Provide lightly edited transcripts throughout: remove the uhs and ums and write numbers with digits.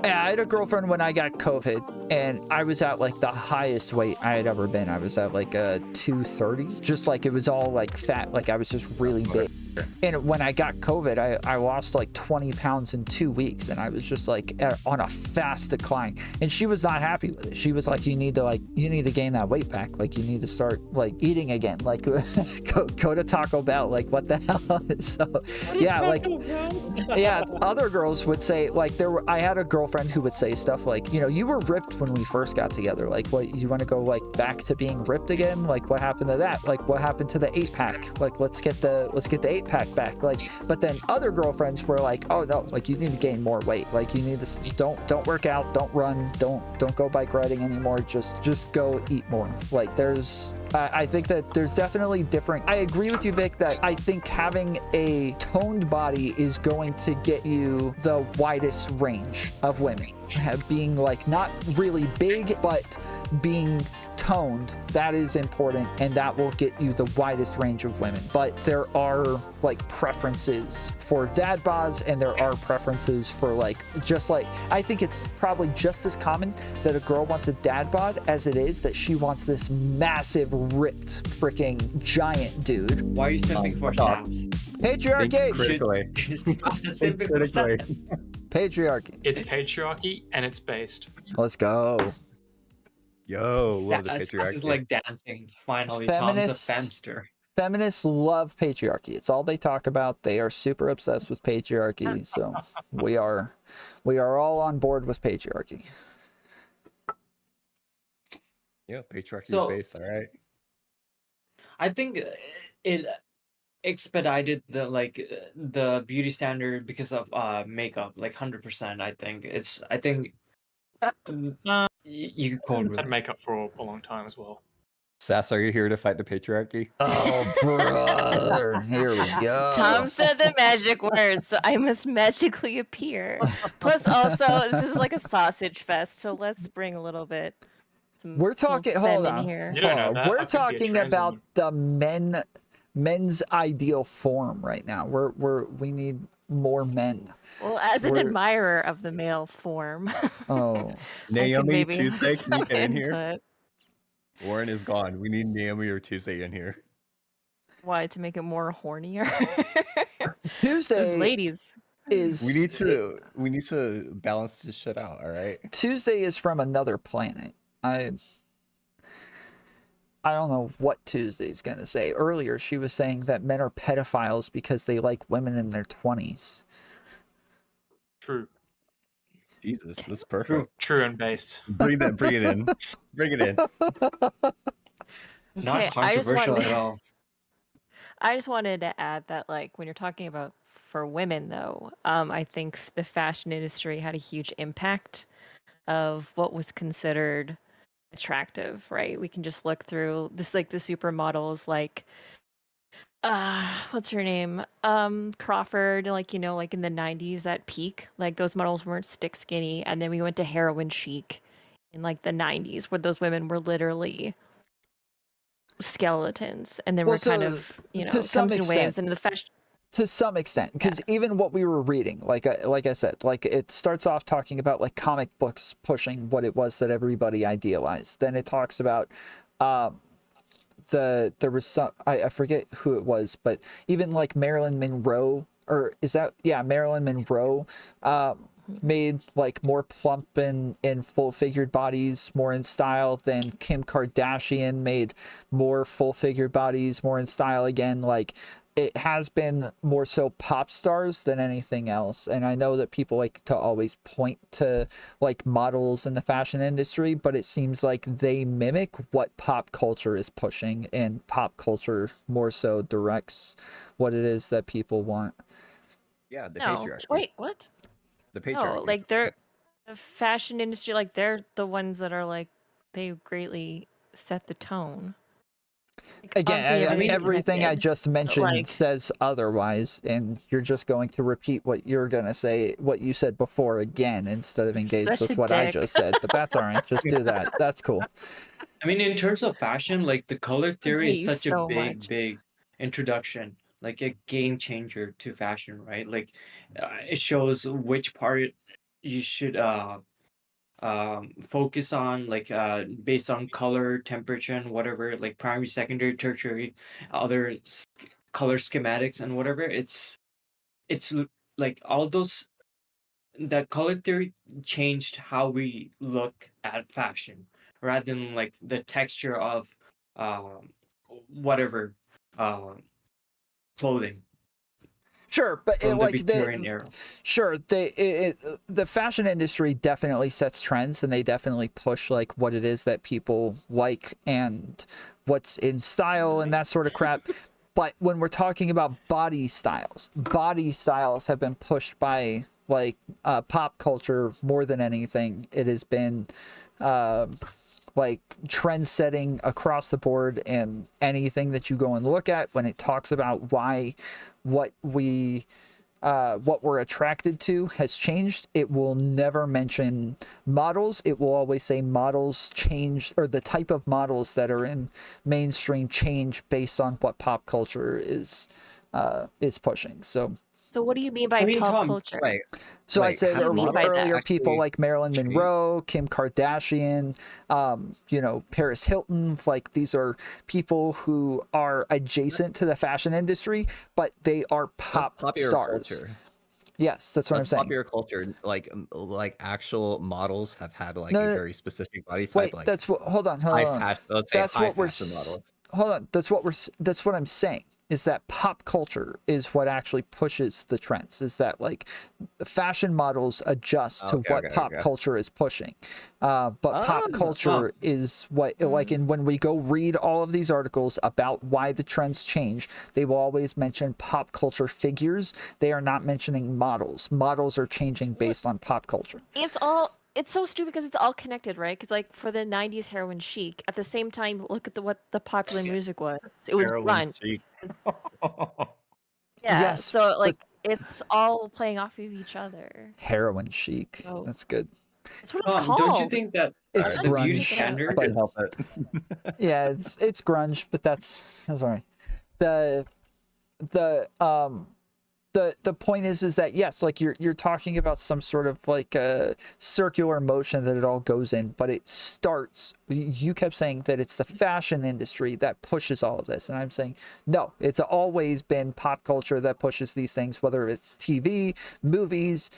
Yeah, I had a girlfriend when I got COVID, and I was at like the highest weight I had ever been. I was at like a 230, just like it was all like fat, like I was just really big. And when I got COVID, I lost like 20 pounds in 2 weeks, and I was just like on a fast decline. And she was not happy with it. She was like, you need to gain that weight back. Like, you need to start like eating again. Like, go to Taco Bell. Like, what the hell? So, yeah, like, yeah. Other girls would say like I had a girlfriend who would say stuff like, you know, you were ripped when we first got together. Like, what, you want to go like back to being ripped again? Like, what happened to that? Like, what happened to the 8-pack? Like, let's get the 8-pack back. Like, but then other girlfriends were like, oh no, like, you need to gain more weight. Like, you need to don't work out, don't run, don't go bike riding anymore. Just go eat more. Like, I think that there's definitely different. I agree with you, Vic, that I think having a toned body is going to get you the widest range of women. Being like not really big, but being toned, that is important, and that will get you the widest range of women. But there are like preferences for dad bods, and there are preferences for like, just like, I think it's probably just as common that a girl wants a dad bod as it is that she wants this massive ripped freaking giant dude. Why are you simping for sass? Patriarchy. Patriarchy. It's patriarchy, and it's based. Let's go. Yo, love the Sass patriarchy. is like dancing. Finally, Feminists- Tom's a femster. Feminists love patriarchy. It's all they talk about. They are super obsessed with patriarchy. So we are all on board with patriarchy. Yeah, patriarchy So- is based. All right. I think it expedited the beauty standard because of makeup, like 100%. I think you could quote Had with makeup for a long time as well. Sass, are you here to fight the patriarchy? Oh, brother. Here we go. Tom said the magic words, so I must magically appear. Plus, also, this is like a sausage fest, so let's bring a little bit. We're talking. Hold on. Here. You don't know Hold on. that. I We're could be a talking trans about woman. the men's ideal form right now. We need more men. Well, as an We're- admirer of the male form, Oh, Naomi maybe Tuesday, can you get in here? input. Warren is gone. We need Naomi or Tuesday in here. Why, to make it more hornier? Those Tuesday ladies. is. We need to balance this shit out. All right. Tuesday is from another planet. I don't know what Tuesday's gonna say. Earlier, she was saying that men are pedophiles because they like women in their 20s. True. Jesus, that's perfect. True and based. Bring it in. Bring it in. not Okay, controversial at all. I just wanted to add that, like, when you're talking about for women, though, I think the fashion industry had a huge impact of what was considered attractive, right? We can just look through this, like the supermodels, like what's her name, Crawford, like, you know, like in the 90s, that peak, like those models weren't stick skinny, and then we went to heroin chic in like the 90s, where those women were literally skeletons, and then Well, we're kind so, of, you know, to some comes in extent- waves into the fashion. To some extent, because even what we were reading, like I said, like it starts off talking about like comic books pushing what it was that everybody idealized. Then it talks about there was some, I forget who it was, but even like Marilyn Monroe, or is that, yeah, Marilyn Monroe made like more plump and full figured bodies more in style than Kim Kardashian made more full figured bodies more in style again. Like, it has been more so pop stars than anything else. And I know that people like to always point to like models in the fashion industry, but it seems like they mimic what pop culture is pushing, and pop culture more so directs what it is that people want. Yeah, the No, patriarchy. wait, what? The patriarchy. No, like they're the fashion industry, like they're the ones that are like, they greatly set the tone. Like, Again, obviously I mean, everything's everything I connected, just but, mentioned like, says otherwise, and you're just going to repeat what you're going to say, what you said before again, instead of engage such with a what I dick. just said. But that's all right. Just do that. That's cool. I mean, in terms of fashion, like the color theory hate is you such so a big, much. big introduction, like a game changer to fashion, right? Like it shows which part you should focus on like based on color, temperature, and whatever, like primary, secondary, tertiary, other color schematics and whatever. It's like all those, that color theory changed how we look at fashion rather than like the texture of um whatever uh, clothing Sure, but from the like Victorian era. sure, the fashion industry definitely sets trends, and they definitely push like what it is that people like and what's in style and that sort of crap. But when we're talking about body styles have been pushed by like pop culture more than anything. It has been like trend setting across the board, and anything that you go and look at when it talks about what we're attracted to has changed, it will never mention models. It will always say models change, or the type of models that are in mainstream change based on what pop culture is pushing. So what do you mean by I mean, pop Tom, culture? Right. So I Like, said have mean by that? earlier, people actually like Marilyn changed? Monroe, Kim Kardashian, you know, Paris Hilton. Like, these are people who are adjacent to the fashion industry, but they are pop Popular stars. culture. Yes, that's what I'm That's saying. popular culture. Like actual models have had like No, a no, very specific body type. Wait, Like that's what. Hold on, hold high on. fashion. Let's say That's high what we're. fashion models. Hold on. That's what I'm saying. Is that pop culture is what actually pushes the trends. Is that like fashion models adjust to what pop culture is pushing, but pop culture is what like. And when we go read all of these articles about why the trends change, they will always mention pop culture figures. They are not mentioning models. Models are changing based on pop culture. It's so stupid because it's all connected, right? Because like for the '90s heroin chic, at the same time, look at what the popular music was. It was Heroin grunge. chic. Yeah, Yes, so like but it's all playing off of each other. heroin chic. So That's good. that's what it's Tom, called. don't you think that It's the beauty grunge, standard? but help it. yeah, it's grunge, but that's all right. The the point is that yes, like you're talking about some sort of like a circular motion that it all goes in, but it starts. You kept saying that it's the fashion industry that pushes all of this, and I'm saying no, it's always been pop culture that pushes these things, whether it's TV, movies,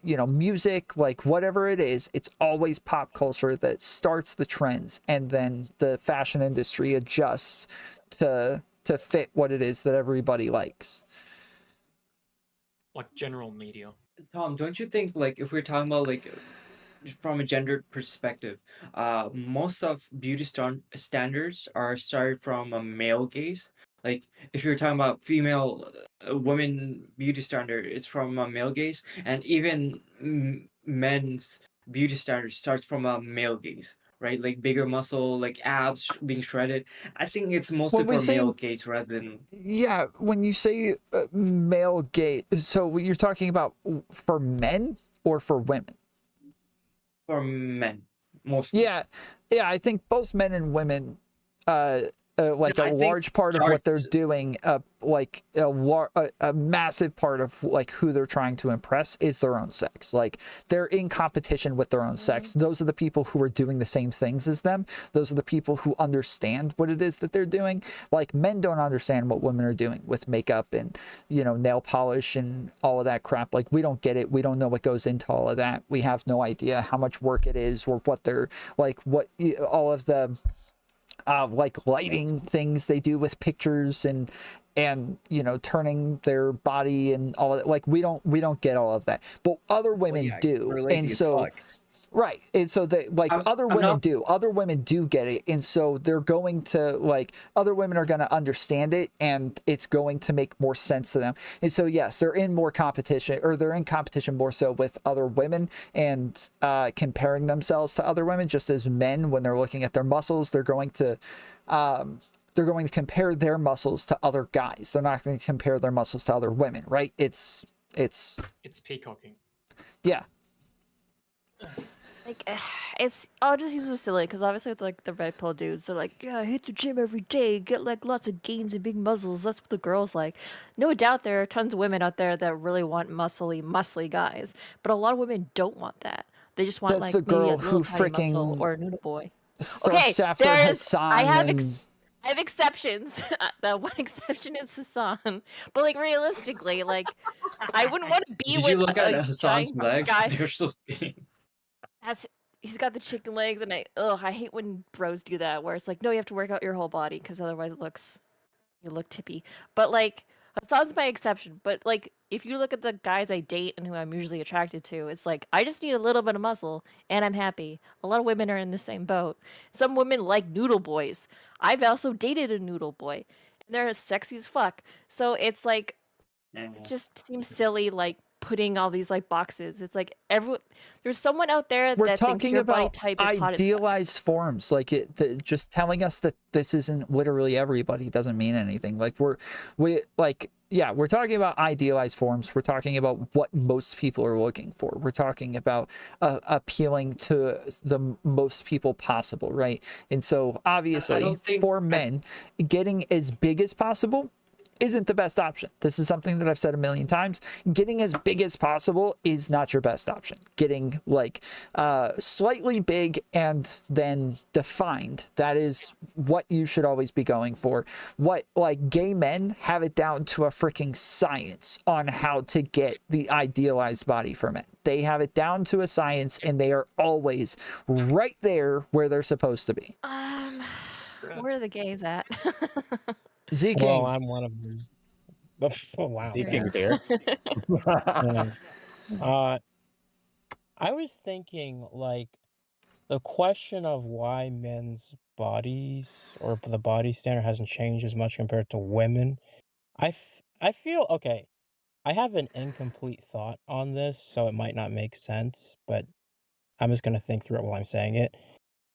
you know, music, like whatever it is, it's always pop culture that starts the trends, and then the fashion industry adjusts to fit what it is that everybody likes. Like general media. Tom, don't you think like if we're talking about like from a gendered perspective, most of beauty standards are started from a male gaze. Like if you're talking about female women beauty standard, it's from a male gaze, and even men's beauty standard starts from a male gaze, right? Like bigger muscle, like abs being shredded. I think it's mostly When we for say male gaze rather than yeah, when you say male gaze, so you're talking about for men or for women? for men, mostly. Yeah, I think both men and women, like No, a I think large part of what they're starts. doing, like a massive part of like who they're trying to impress is their own sex. Like they're in competition with their own sex. Those are the people who are doing the same things as them. Those are the people who understand what it is that they're doing. Like men don't understand what women are doing with makeup and, you know, nail polish and all of that crap. Like we don't get it. We don't know what goes into all of that. We have no idea how much work it is or what they're like, what all of the like lighting things they do with pictures and you know, turning their body and all of that. Like we don't get all of that, but other women do. And so right, and so they like other women do get it, and so they're going to like other women are going to understand it, and it's going to make more sense to them. And so yes, they're in more competition, or they're in competition more so with other women and comparing themselves to other women. Just as men, when they're looking at their muscles, they're going to compare their muscles to other guys. They're not going to compare their muscles to other women, right? It's It's peacocking. yeah. Like, it's, oh, it just seems so silly because obviously with, like, the red pill dudes, they're like, yeah, hit the gym every day, get like lots of gains and big muscles. That's what the girls like. No doubt there are tons of women out there that really want muscly guys, but a lot of women don't want that. They just want That's the like maybe a girl little who tiny muscle freaking or a noodle boy. Okay, thirsts after there's Hassan and I have exceptions. The one exception is Hassan, but like realistically, like I wouldn't want to be Did you with look at a Hassan's giant legs? guy. They're so skinny. That's He's got the chicken legs, and I hate when bros do that, where it's like, no, you have to work out your whole body because otherwise you look tippy. But like Hassan's my exception. But like if you look at the guys I date and who I'm usually attracted to, it's like I just need a little bit of muscle and I'm happy. A lot of women are in the same boat. Some women like noodle boys. I've also dated a noodle boy, and they're sexy as fuck. So it's like it just seems silly, like putting all these like boxes. It's like there's someone out there we're that thinks talking your body about type is hot as fuck. idealized forms. Like just telling us that this isn't literally everybody doesn't mean anything. Like we're talking about idealized forms. We're talking about what most people are looking for. We're talking about appealing to the most people possible, right? And so obviously don't think for men, getting as big as possible isn't the best option. This is something that I've said a million times. Getting as big as possible is not your best option. Getting like slightly big and then defined, that is what you should always be going for. What, like, gay men have it down to a freaking science on how to get the idealized body for men. They have it down to a science, and they are always right there where they're supposed to be. Where are the gays at? Z King. Well, I'm one of them. Oh, wow. King's here. I was thinking, like, the question of why men's bodies or the body standard hasn't changed as much compared to women. I feel, okay, I have an incomplete thought on this, so it might not make sense, but I'm just going to think through it while I'm saying it.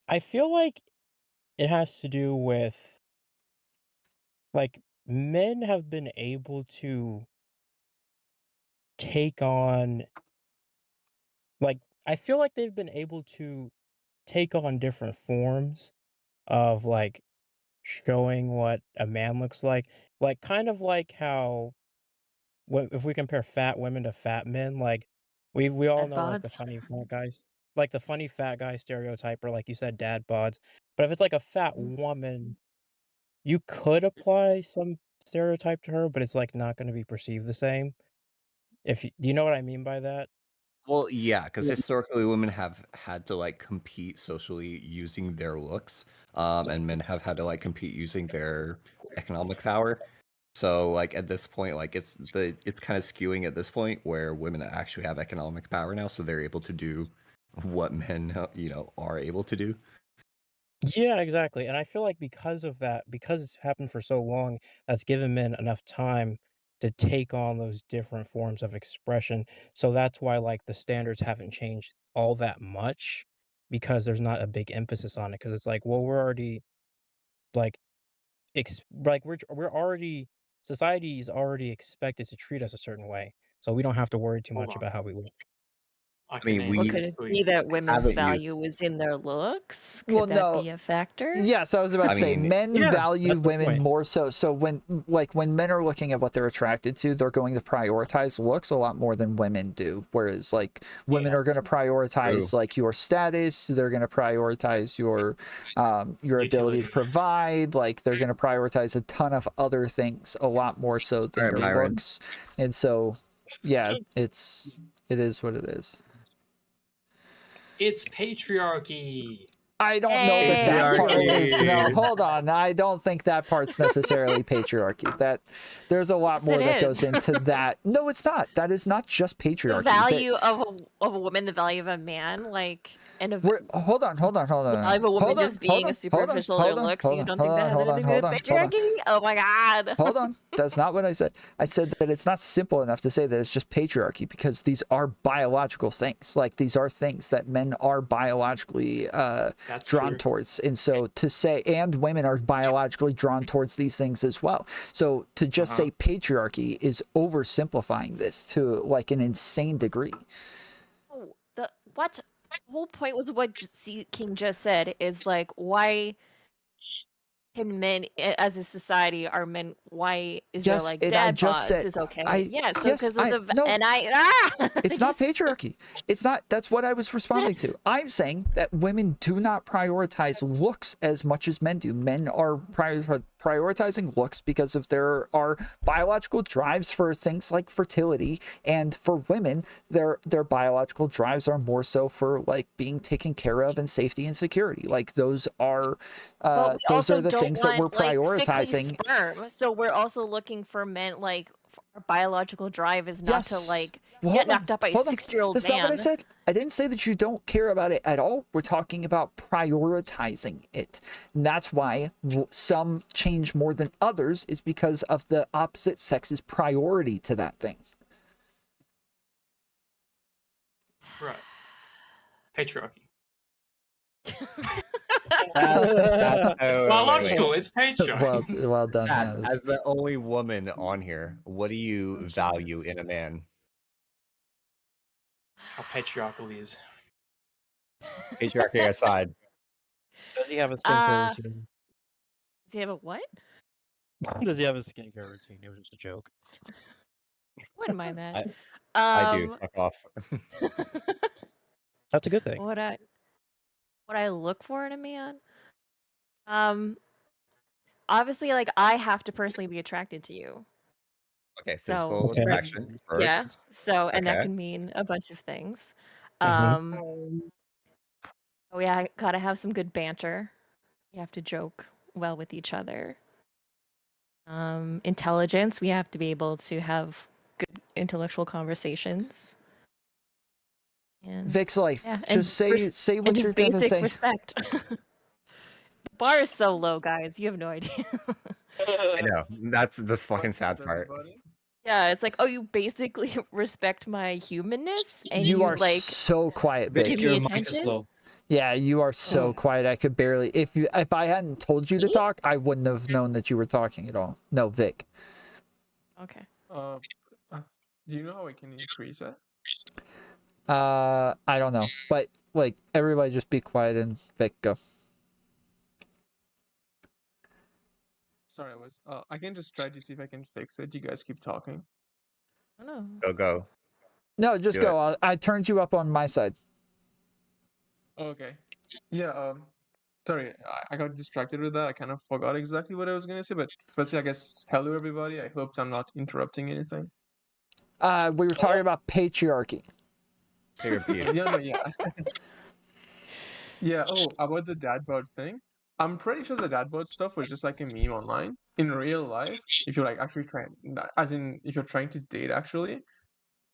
I feel like it has to do with, like, men have been able to take on, like, I feel like they've been able to take on different forms of, like, showing what a man looks like kind of like how if we compare fat women to fat men, like we all Dad know like the bods. funny fat guys, like the funny fat guy stereotype, or like you said, dad bods. But if it's like a fat woman, you could apply some stereotype to her, but it's like not going to be perceived the same. Do you know what I mean by that? Well, yeah, because historically women have had to like compete socially using their looks, and men have had to like compete using their economic power. So like at this point, like it's kind of skewing at this point where women actually have economic power now, so they're able to do what men are able to do. Yeah, exactly. And I feel like because of that, because it's happened for so long, that's given men enough time to take on those different forms of expression. So that's why like the standards haven't changed all that much, because there's not a big emphasis on it. Because it's like, well, we're already like we're already, society is already expected to treat us a certain way. So we don't have to worry too Hold much on. about how we look. I mean, can we- Well, answer could this it for be you. that women's haven't value is in their looks? Could Well, that no. be a factor? Yes, I was about to say mean, men yeah, value that's the women point. more so. So when men are looking at what they're attracted to, they're going to prioritize looks a lot more than women do. Whereas like women are going to prioritize like your status, they're going to prioritize your ability Utility. to provide. Like they're going to prioritize a ton of other things a lot more so than Alright, your Myron. looks. And so yeah, it is what it is. It's patriarchy. I don't know that that part is. No, Patriarchy. hold on. I don't think that part's necessarily patriarchy. That there's a lot Yes, more it that goes is. into that. No, it's not. That is not just The patriarchy. value of a woman, the value of a man, like, and Hold on. the value of a woman just being a superficial their looks. You don't think that has anything to do with patriarchy? Oh my god. Hold on. That's not what I said. I said that it's not simple enough to say that it's just patriarchy, because these are biological things. Like these are things that men are biologically That's drawn true. towards. And so to say, and women are biologically drawn towards these things as well. So to just say patriarchy is oversimplifying this to like an insane degree. Oh, what? The whole point was what King just said is like, why can men, as a society, are men? Why is there Yes, like and I dad just bods said is okay? I Yeah, so yes because I of the no. and I It's not patriarchy. It's not. That's what I was responding to. I'm saying that women do not prioritize looks as much as men do. Men are prioritizing looks because of there are biological drives for things like fertility, and for women, their biological drives are more so for like being taken care of and safety and security. Like those are But we those also are the don't things that we're want like sickly prioritizing. sperm, so we're also looking for men like our biological drive is not to Yes. like Well, get hold on, knocked up by a hold on. 6-year-old That's not what I man. said. I didn't say that you don't care about it at all. We're talking about prioritizing it. And that's why some change more than others is because of the opposite sex's priority to that thing. Right. Patriarchy. Biological, it's patriarchy. Well done, Sass, Hannah. as the only woman on here, what do you value in a man? How patriarchal he is. Patriarchy aside. Does he have a skincare routine? Does he have a what? Does he have a skincare routine? It was just a joke. Wouldn't mind that. I do. Fuck off. That's a good thing. What I look for in a man? Obviously, like I have to personally be attracted to you. Okay, physical Okay. attraction first. Yeah. So, and that Okay. can mean a bunch of things. Mhm. Oh yeah, I gotta have some good banter. You have to joke well with each other. Intelligence. We have to be able to have good intellectual conversations. And Vic's life. yeah, Just say and what just you're gonna basic say. respect. The bar is so low, guys. You have no idea. I know. That's the fucking sad part. Yeah, it's like, oh, you basically respect my humanness, and You are like so quiet, Vic, Vic. give me your mic is attention. low. Yeah, you are so quiet. I could barely. If I hadn't told you to talk, I wouldn't have known that you were talking at all. No, Vic. Okay. Do you know how I can increase it? I don't know, but like everybody, just be quiet and Vic go. Sorry, I can just try to see if I can fix it. You guys keep talking. I don't know. Go. No, just Do go. I turned you up on my side. Okay. Yeah. Sorry, I got distracted with that. I kind of forgot exactly what I was gonna say. But firstly, I guess hello everybody. I hope I'm not interrupting anything. We were talking about patriarchy. Say your piece. Yeah. No. Yeah. Yeah. Oh, about the dad bod thing. I'm pretty sure the dad bod stuff was just like a meme online. In real life, if you're like actually trying, as in if you're trying to date, actually,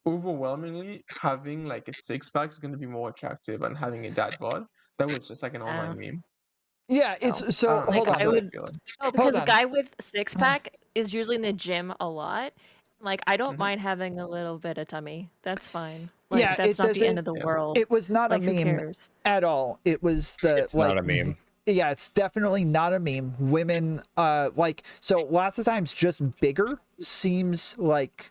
overwhelmingly having like a six pack is going to be more attractive than having a dad bod. That was just like an online meme. Yeah, I it's so. don't know, Hold that's on. what I feel like. Oh, because a on. guy with six pack is usually in the gym a lot. Like I don't mind having a little bit of tummy. That's fine. Like Yeah, that's it not the end doesn't- of the yeah. world. It was not Like, a who meme cares? at all. It was the It's like. not a meme. Yeah, it's definitely not a meme. Women, like, so lots of times just bigger seems like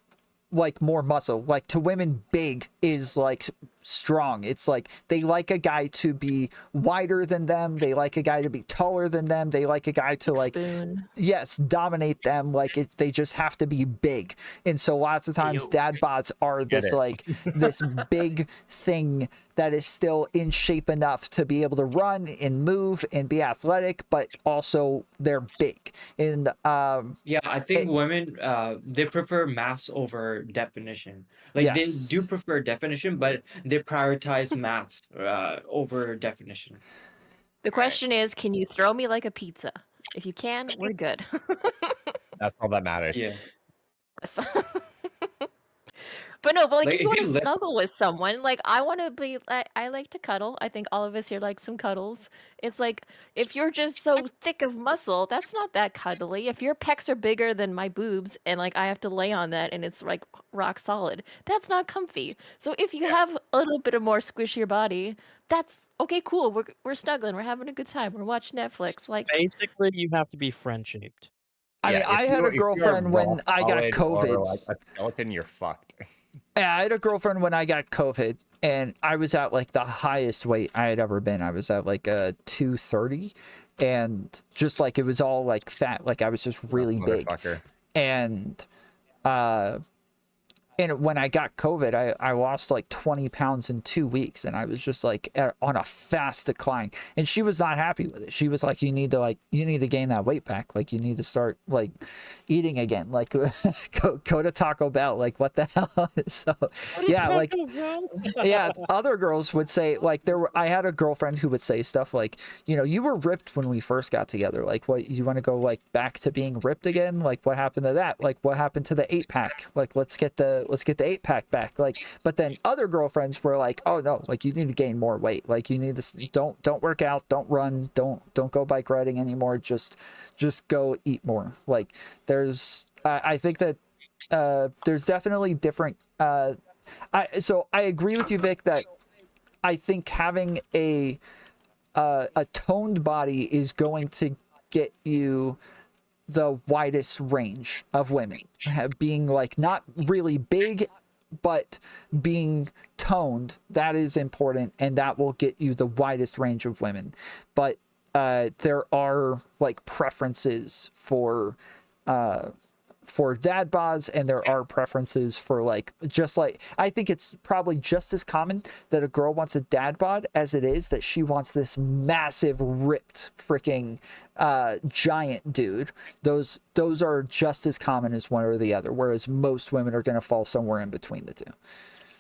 more muscle. Like to women, big is like strong. It's like they like a guy to be wider than them. They like a guy to be taller than them. They like a guy to like, Spoon. yes, dominate them. Like they just have to be big. And so lots of times Yo. dad bods are this it. like this big thing that is still in shape enough to be able to run and move and be athletic, but also they're big. And Yeah, I think women they prefer mass over definition. Like they Yes. do prefer definition, but they prioritize mass over definition. The question is, can you throw me like a pizza? If you can, we're good. That's all that matters. Yeah. Yes. But no, but like Like, if you if want you to lift- snuggle with someone, like I want to be, I like to cuddle. I think all of us here like some cuddles. It's like if you're just so thick of muscle, that's not that cuddly. If your pecs are bigger than my boobs and like I have to lay on that and it's like rock solid, that's not comfy. So if you have a little bit of more squishier body, that's okay, cool. We're snuggling, we're having a good time, we're watching Netflix. Like Basically, you have to be friend shaped. I mean, if I had you- a if you are girlfriend when rock I got solid or COVID. like a skeleton, you're fucked. Yeah, I had a girlfriend when I got COVID, and I was at like the highest weight I had ever been. I was at like a 230, and just like it was all like fat, like I was just really big. Motherfucker. And when I got COVID, I lost like 20 pounds in 2 weeks, and I was just like on a fast decline. And she was not happy with it. She was like, you need to gain that weight back. Like, you need to start like eating again. Like, go to Taco Bell. Like, what the hell? So yeah, like, yeah, other girls would say, like, I had a girlfriend who would say stuff like, you know, you were ripped when we first got together. Like, what, you want to go like back to being ripped again? Like, what happened to that? Like, what happened to the 8-pack? Like, let's get the 8-pack back. Like, but then other girlfriends were like, oh no, like, you need to gain more weight. Like, you need to don't work out, don't run, don't go bike riding anymore. Just go eat more. Like, there's I think that there's definitely different so I agree with you, Vic, that I think having a toned body is going to get you the widest range of women. Being like not really big, but being toned, that is important, and that will get you the widest range of women. But there are like preferences for dad bods, and there are preferences for like, just like, I think it's probably just as common that a girl wants a dad bod as it is that she wants this massive ripped freaking giant dude. Those are just as common as one or the other, whereas most women are going to fall somewhere in between the two.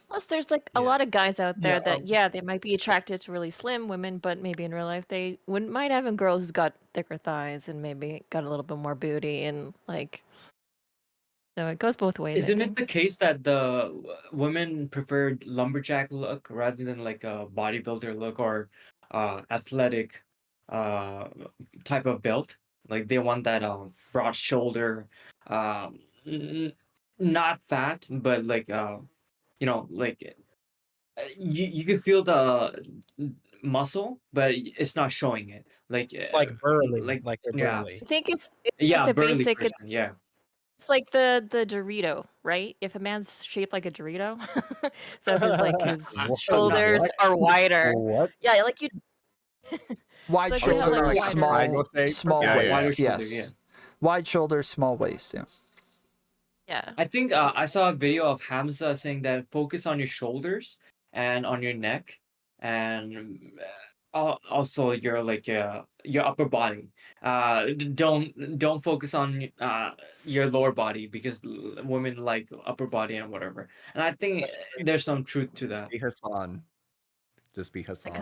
Plus, there's like a lot of guys out there that, they might be attracted to really slim women, but maybe in real life they wouldn't mind having girls who's got thicker thighs and maybe got a little bit more booty, and like, so it goes both ways. Isn't it the case that the women prefer lumberjack look rather than like a bodybuilder look or athletic type of build? Like, they want that broad shoulder, not fat, but like you know, like you can feel the muscle, but it's not showing it. Like burly, like they're yeah, burly. I think it's yeah, like the burly basic. person, yeah. It's like the Dorito, right? If a man's shaped like a Dorito, so if his like his What? shoulders are wider, What? yeah, like you. Wide So if you have, shoulders, like, a wider- triangle shape? small Yeah, waist. yeah. Wider shoulder, Yes. yeah. Wide shoulders, small waist. Yeah. Yeah. I think I saw a video of Hamza saying that focus on your shoulders and on your neck, and also your like your upper body. Don't focus on your lower body, because women like upper body and whatever. And I think there's some truth to that. Be Hassan. Just be Hassan.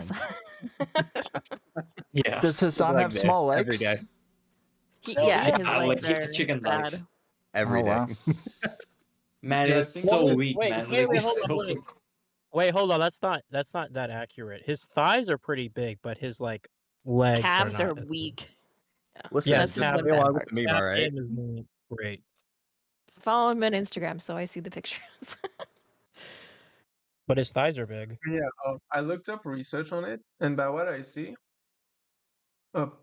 Yeah. Does Hassan have this small legs? every day. Yeah, his like legs he are has chicken bad. legs. Every Oh, day. wow. Man, Yeah, I it's think- so Well, weak, wait, man. wait, Like, it's hold on, so wait. weak. Wait, hold on. That's not that accurate. His thighs are pretty big, but his like legs Calves are are not as big. weak. Listen, Yeah, that's just just one be bad along with part. the meme, That all right? game isn't great. Follow him on Instagram, so I see the pictures. But his thighs are big. Yeah, I looked up research on it, and by what I see,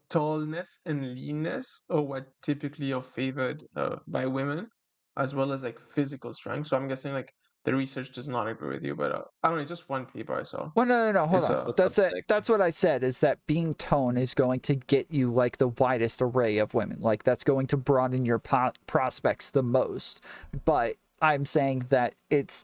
tallness and leanness are what typically are favored by women, as well as like physical strength. So I'm guessing like the research does not agree with you, but I don't know. It's just one paper I saw. Well, no, hold It's, on. That's up, it. Nick? That's what I said, is that being toned is going to get you like the widest array of women. Like, that's going to broaden your prospects the most. But I'm saying that it's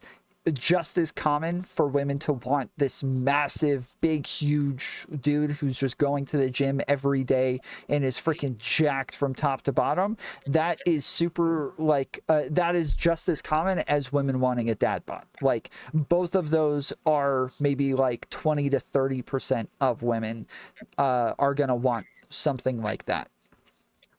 just as common for women to want this massive, big, huge dude who's just going to the gym every day and is freaking jacked from top to bottom. That is super, like, that is just as common as women wanting a dad bod. Like, both of those are maybe like 20 to 30% of women are going to want something like that.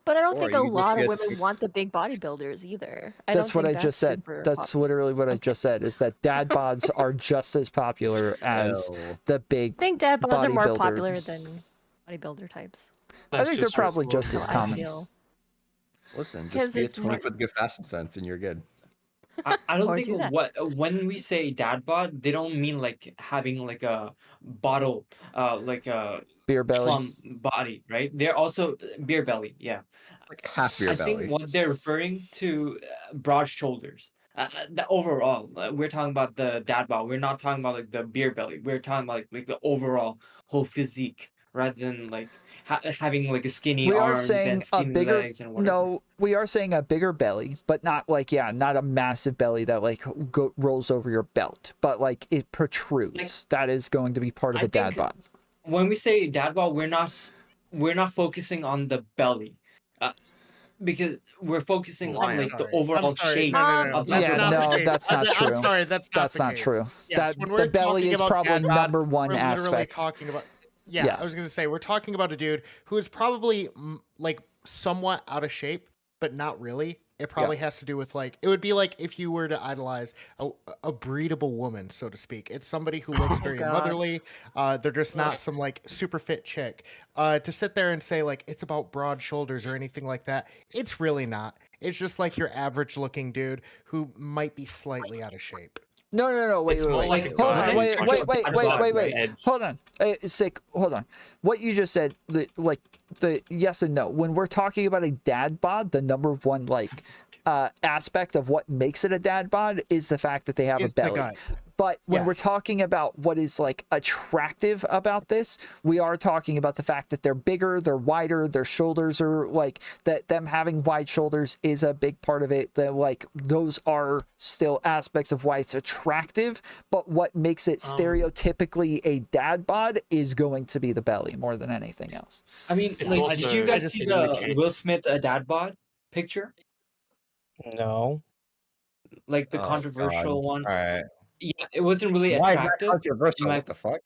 But I don't Or think you a just lot of get- women want the big bodybuilders either. That's what I think just said. super That's literally what I just said, is that dad bods are just as popular as Ew. the big I think dad bods are more bodybuilder. popular than bodybuilder types. I think they're probably just as How I common. feel. Listen, Because just be a there's more- twink with good fashion sense and you're good. I don't Or think do that. when we say dad bod, they don't mean like having like a bottle, like a Beer belly. plum body, right? They're also beer belly, yeah. Like half your I belly. think what they're referring to broad shoulders. The overall, we're talking about the dad bod. We're not talking about like the beer belly. We're talking about like the overall whole physique, rather than like having like a skinny We are arms saying and a skinny bigger, legs and whatever. no, we are saying a bigger belly, but not like, yeah, not a massive belly that like rolls over your belt, but like it protrudes. Like, that is going to be part of I a dad think bod. when we say dad bod, we're not focusing on the belly, because we're focusing Well, on I'm like the sorry. overall shape No. of the That's Yeah, not upper the no, case. that's not true. I'm sorry, that's not That's the not case. true. Yes, That when the we're belly talking is about probably dad bod, number one we're literally aspect. talking about. Yeah. Yeah, I was gonna say we're talking about a dude who is probably like somewhat out of shape, but not really. It probably has to do with like it would be like if you were to idolize a breedable woman, so to speak. It's somebody who looks very God. motherly. They're just not some like super fit chick. To sit there and say like it's about broad shoulders or anything like that, it's really not. It's just like your average looking dude who might be slightly out of shape. No, wait, It's wait, more wait. like a Hold on, god. wait, It's wait, wait, on wait, the wait. edge. Hold on. Sick, hold on. What you just said, like the yes and no. When we're talking about a dad bod, the number one like aspect of what makes it a dad bod is the fact that they have Is a the belly. gut. But when we're Yes. talking about what is like attractive about this, we are talking about the fact that they're bigger, they're wider, their shoulders are like that. Them having wide shoulders is a big part of it. That like those are still aspects of why it's attractive. But what makes it stereotypically a dad bod is going to be the belly more than anything else. I mean, It's like, also- did you guys it see the indicates- Will Smith dad bod picture? No. Like the Oh, controversial God. one. All right. Yeah, it wasn't really Why is that attractive. controversial? my- What the fuck?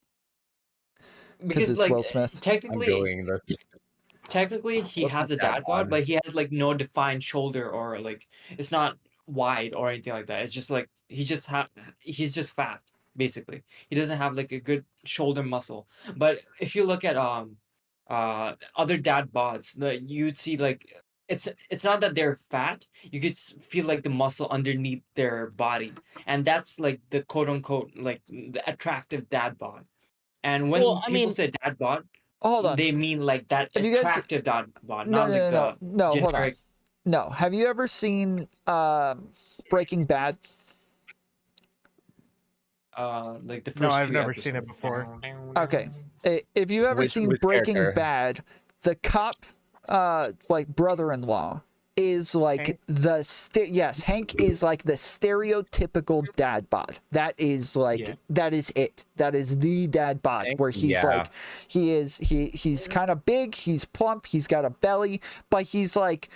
Because it's like Will Smith. I'm technically, doing this. he What's has a his dad dad bod, bod? but he has like no defined shoulder, or like it's not wide or anything like that. It's just like he's just fat basically. He doesn't have like a good shoulder muscle. But if you look at other dad bods, you'd see like it's not that they're fat. You could feel like the muscle underneath their body, and that's like the quote unquote like the attractive dad bod. And when Well, I people mean- say dad bod, Hold on. they mean like that Have you guys- attractive dad bod, No, not like the no. Hold on. generic. No. Have you ever seen Breaking Bad? Like the first. No, I've few never seen it episodes. before. Okay. If you ever seen which Breaking character? Bad, the cop like brother-in-law is like Hank? yes, Hank is like the stereotypical dad bod. That is like Yeah. that is it. That is the dad bod Hank? where he's Yeah. like he's kind of big, he's plump, he's got a belly, but he's like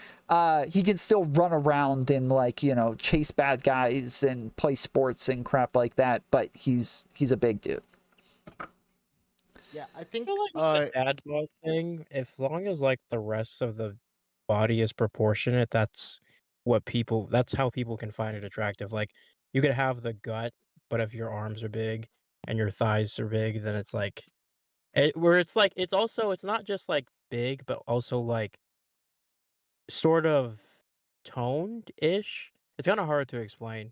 he can still run around and like, you know, chase bad guys and play sports and crap like that, but he's a big dude. Yeah, I think I feel like the dad bod thing, as long as like the rest of the body is proportionate, that's how people can find it attractive. Like you could have the gut, but if your arms are big and your thighs are big, then it's like it's not just like big, but also like sort of toned-ish. It's kind of hard to explain,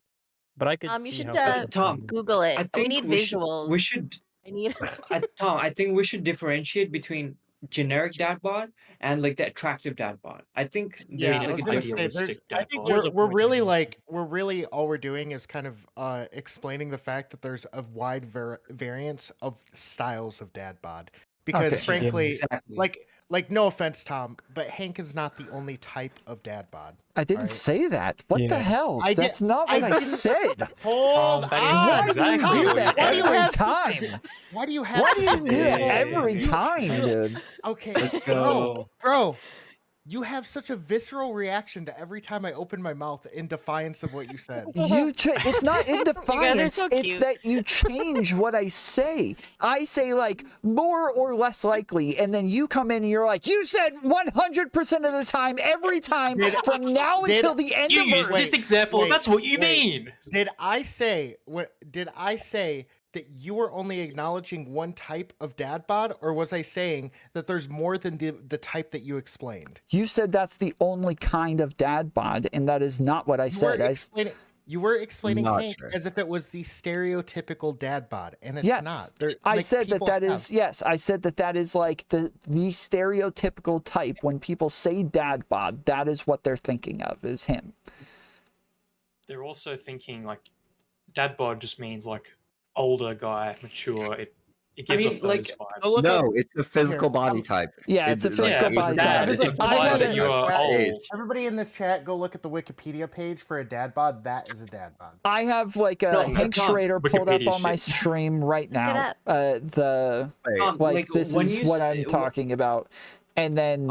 but I could You see should how people Tom, can- Google it. I We think need we visuals. should I need. Tom, I think we should differentiate between generic dad bod and like the attractive dad bod. I think there's Yeah, I like was a gonna difference. say, idealistic I dad think bod. there's a we're point really there. like all we're doing is kind of explaining the fact that there's a wide variance of styles of dad bod, because Okay. frankly, Exactly. like no offense, Tom, but Hank is not the only type of dad bod. I didn't Alright. say that. What the Yeah. hell? I did- That's not I what I didn't- said. Hold Tom, that on. is Why do exactly you do what that he said. every time? Why do you have? Why do you such a do that visceral- every You- time, dude? Okay, Let's go. bro. You have such a visceral reaction to every time I open my mouth in defiance of what you said. It's not in guys are defiance. so It's cute. that you change what I say. I say like more or less likely, and then you come in and you're like, you said 100% of the time, every time, from now until the end You of used verse. this example. wait, That's what you wait. mean. Did I say that you were only acknowledging one type of dad bod, or was I saying that there's more than the type that you explained? You said that's the only kind of dad bod, and that is not what I said. You were explaining Not Hank true. as if it was the stereotypical dad bod, and it's Yes. not. I Like, said that people that have- is yes. I said that that is like the stereotypical type. When people say dad bod, that is what they're thinking of is him. they're also thinking like dad bod just means like older guy, mature. It gives off those vibes. look No, up- it's a physical Here, body type. Yeah, it's a physical Yeah, body that type. implies that you are old. Everybody in this chat, go look at the Wikipedia page for a dad bod. That is a dad bod. I have like a No, Hank Tom, Schrader pulled up Wikipedia on my shit. stream right now. Wait, Like this when is you what s- I'm talking about. And then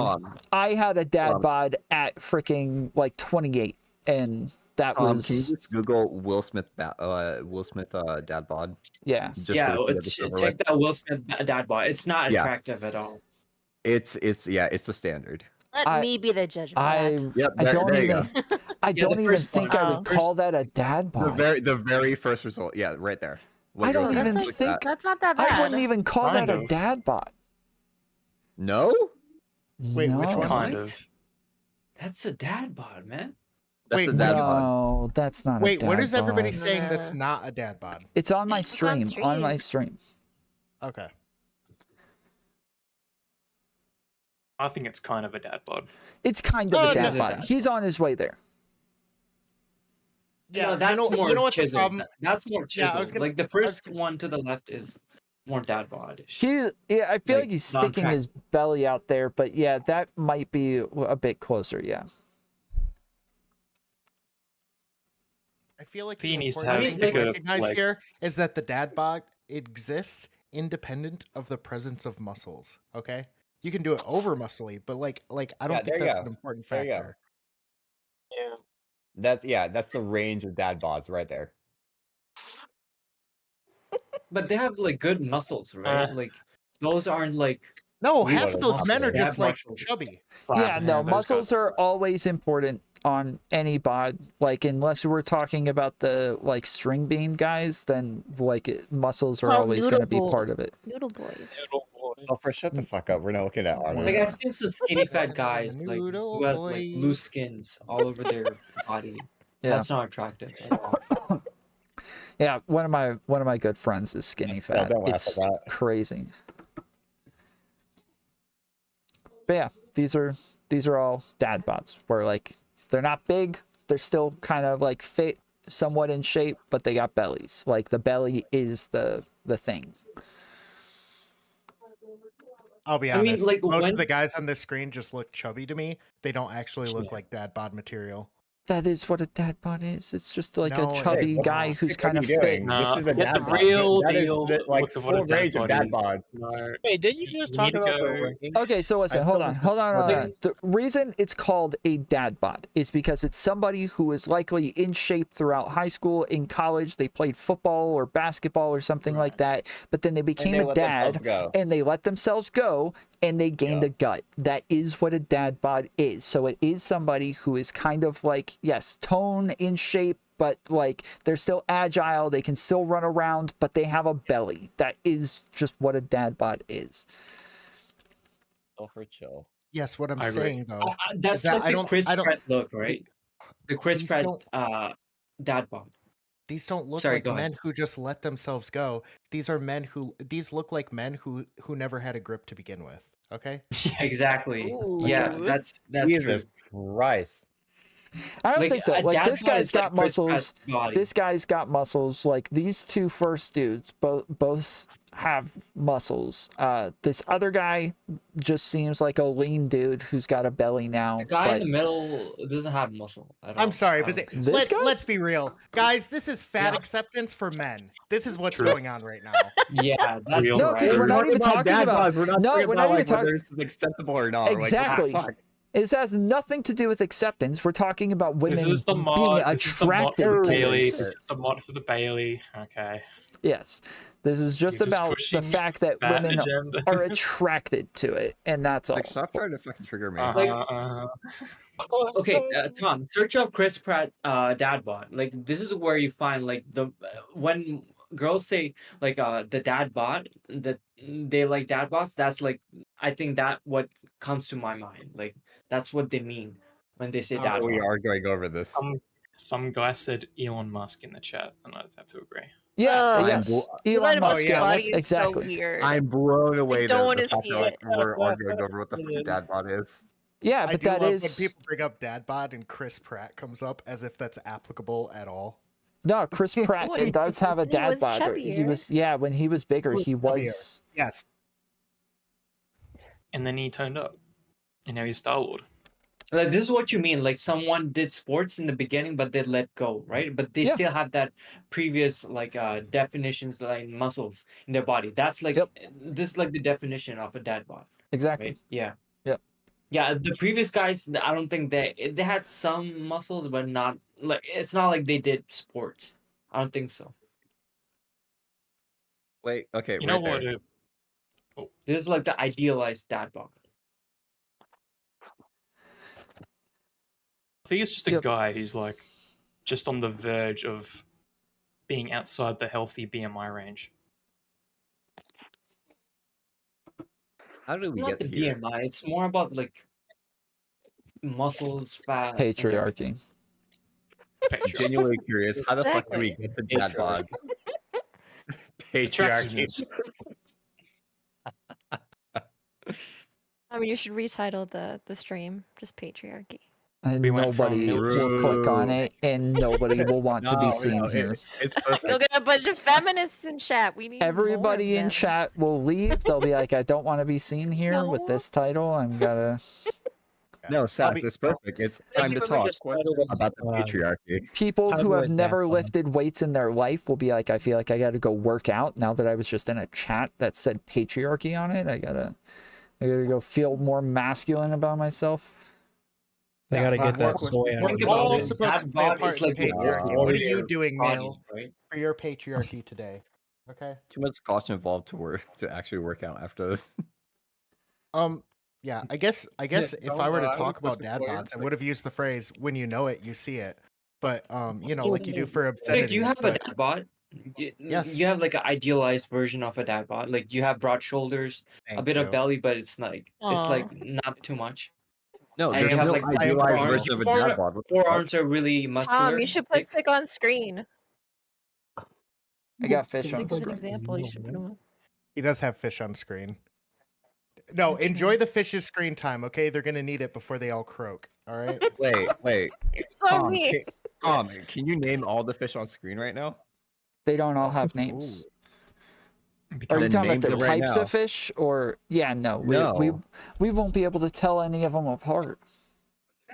I had a dad bod at freaking like 28, and that can you was just Google Will Smith dad bod? Yeah, Just so we can get this over check with. that Will Smith dad bod. It's not Yeah. attractive at all. It's the standard. Let me be the judge of I that. Yep, I don't there you even go. I Yeah, don't the even first think one. I would call that a dad bod. The very first result. Yeah, right there. What I you're don't looking even at is think that. That's not that bad. I wouldn't even call Kind that a of. dad bod. No? Wait, no. which one? Kind What? of. That's a dad bod, man. That's Wait, a dad bod. No, that's not a Wait, dad what is everybody bod. saying that's Nah. not a dad bod? It's on my It's on stream. On my stream. stream. Okay. I think it's kind of a dad bod. It's kind of a Oh, dad no. bod. He's on his way there. Yeah, No, that's more you know what the chiseled. problem? That's more Yeah, I chiseled. was gonna- Like the was first gonna- one to the left is more dad bod-ish. Yeah, I feel like Like, he's sticking non-track. his belly out there, but yeah, that might be a bit closer. Yeah. I feel like He the needs to important have thing to thicker, recognize like- here is that the dad bod exists independent of the presence of muscles. Okay, you can do it over muscly, but like I don't Yeah, think there you that's go. an important There you go. factor. That's the range of dad bods right there. But they have like good muscles, right? Like those aren't like No, We half don't of those want men to. are They just have like muscles. chubby. Yeah, no, those muscles guys- are always important on any bod. Like, unless we're talking about the like string bean guys, then like muscles are Oh, always going to be noodle part of it. Noodle boys. Oh, for shut the fuck up. We're not looking at Like artists. I've seen some skinny fat guys like Noodle who has like boys. loose skins all over their body. Yeah, That's not attractive at all. yeah. One of my good friends is skinny fat. don't laugh It's at that. crazy. But yeah, these are all dad bods. Where like they're not big, they're still kind of like fit, somewhat in shape, but they got bellies. Like the belly is the thing. I'll be I mean, honest. like, Most when- of the guys on this screen just look chubby to me. They don't actually look Yeah. like dad bod material. That is what a dad bod is. It's just like No, a it chubby isn't. guy What who's are kind you of doing? fit. No, This is a get dad the bod. real That is deal the, like look of what a full dad range of bod dad is. bods. No, Wait, didn't you You just need talk to about the go- ranking? Okay, so listen, hold on. The reason it's called a dad bod is because it's somebody who is likely in shape throughout high school, in college, they played football or basketball or something like that, but then they became they a let dad themselves go. and they let themselves go and they gained Yeah. a gut. That is what a dad bod is. So it is somebody who is kind of like, yes, tone in shape, but like they're still agile, they can still run around, but they have a belly. That is just what a dad bod is. Oh, for chill. Yes, what I'm I agree. saying though. That's that like I the don't- Chris I don't- Pratt look, right? The Chris these Pratt don't- dad bod. These don't look Sorry, like go ahead. men who just let themselves go. These are men who these look like men who never had a grip to begin with. Okay? Exactly. Ooh. Yeah, that's true. Jesus Christ. I don't think so. a Like dad this bod guy's is like got Chris Pratt's muscles. body. This guy's got muscles. Like these two first dudes, both have muscles. This other guy just seems like a lean dude who's got a belly now. The guy but in the middle doesn't have muscle at all. I'm sorry, I but don't think. This guy? let's be real. Guys, this is fat Yeah. acceptance for men. This is what's True. going on right now. Yeah, that's Real. No, 'cause we're not even talking dad about- bods. We're not no, talking we're about not even like talking- whether this is acceptable or not. Exactly. Like, fuck. It has nothing to do with acceptance. We're talking about women This is the being mod. This is the mod attracted for the to Bailey. this. This is the mod for the Bailey. Okay. Yes, this is just You're just about the pushing fact that That women agenda. are attracted to it, and that's all. Like, stop trying to fucking trigger me. Uh-huh, Like- uh-huh. Okay, Tom, search up Chris Pratt dad bod. Like this is where you find like the when girls say like the dad bod that they like dad bods. That's like I think that what comes to my mind. Like that's what they mean when they say dad We bod. are going over this. Some guy said Elon Musk in the chat, and I'd have to agree. Yeah, Ugh. yes, You Elon let him Musk. yeah, body Yes, is so exactly. weird. I'm blown away don't that wanna the fact see that like, it. we're arguing over what the fucking dad bod is. Yeah, I but do that love is when people bring up dad bod and Chris Pratt comes up as if that's applicable at all. no. Chris Pratt Well, does have a he dad was bod. He chubbier. was when he was bigger. He was He chubbier. was. Yes. And then he turned up, and now he's Star-Lord. Like this is what you mean. Like someone did sports in the beginning, but they let go, right? But they Yeah. still have that previous like definitions, like muscles in their body. That's like Yep. this is like the definition of a dad bod, Exactly. right? Yeah. Yep. Yeah, the previous guys, I don't think they had some muscles, but not like it's not like they did sports. I don't think so. Wait, okay, You know right what? there. This is like the idealized dad bod. I think it's just a Yep. guy who's like just on the verge of being outside the healthy BMI range. How did we Not get the here? BMI. It's more about like muscles, fat, and everything. Patriarchy. Patriarchy. Genuinely curious. How the fuck do we Exactly. get the dad bod? Patriarchy. Attractiveness. I mean, you should retitle the stream just Patriarchy. And We went from nobody milk- will click on it, and nobody will want to be No, seen no, here. it's You'll perfect. get a bunch of feminists in chat. We need more of Everybody in them. chat will leave. They'll be like, I don't want to be seen here with No. this title. I'm gonna. No, Seth, Bobby- it's perfect. It's time to talk about the patriarchy. People How who do have I never tap on? lifted weights in their life will be like, I feel like I gotta go work out now that I was just in a chat that said patriarchy on it. I gotta go feel more masculine about myself. They Yeah, gotta but get that more- soy more out. Think of about all it. it. supposed to Dad play a bod part is in like the patriarchy. work What are of you your doing, body, male, right? for your patriarchy today? Okay. Too much cost involved to actually work out after this. Yeah, I guess if Tom, I were to I have a talk about question dad for you. bods, I would have used the phrase "when you know it, you see it." But you know, like you do for Like obscenities. you have a but dad bod. Yes. You have like an idealized version of a dad bod. Like you have broad shoulders, a Thank bit you. of belly, but it's like Aw. not too much. No, And there's you have no like idealized forearms. version of a Fore- dad bod. What the fuck? Forearms are really muscular. Tom, you should put Sick on screen. I got fish on Sick is an screen. example. You should put him on. He does have fish on screen. No, enjoy the fish's screen time, okay? They're gonna need it before they all croak. All right. Wait. You're so Tom, mean. can you name all the fish on screen right now? They don't all have names. Are you Become- Then talking name about the them right types now. of fish, or no? No. We won't be able to tell any of them apart.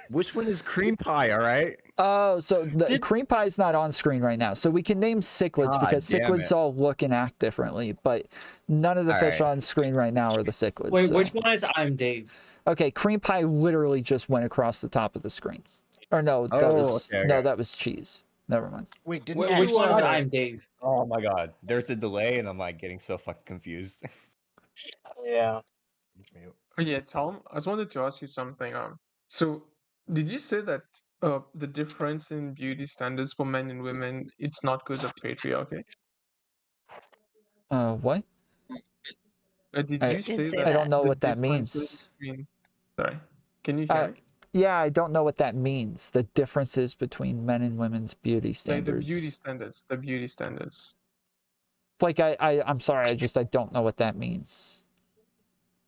Which one is cream pie? All right. Oh, so the cream pie is not on screen right now. So we can name cichlids God because damn cichlids it. all look and act differently, but none of the All fish right. on screen right now are the cichlids. Wait, so- which one is I'm Dave? Okay, cream pie literally just went across the top of the screen. Or no, that Oh, was okay. that was cheese. Never mind. Wait, didn't Which you? one is I'm Dave? Oh my god. There's a delay and I'm like getting so fucking confused. Yeah. Oh yeah, Tom, I just wanted to ask you something. So did you say that the difference in beauty standards for men and women it's not because of patriarchy? What? Did I- you Did say say that? I don't know the what that differences means. between- Sorry, can you hear me? Yeah, I don't know what that means. The differences between men and women's beauty Like standards. the beauty standards. Like I'm sorry, I don't know what that means.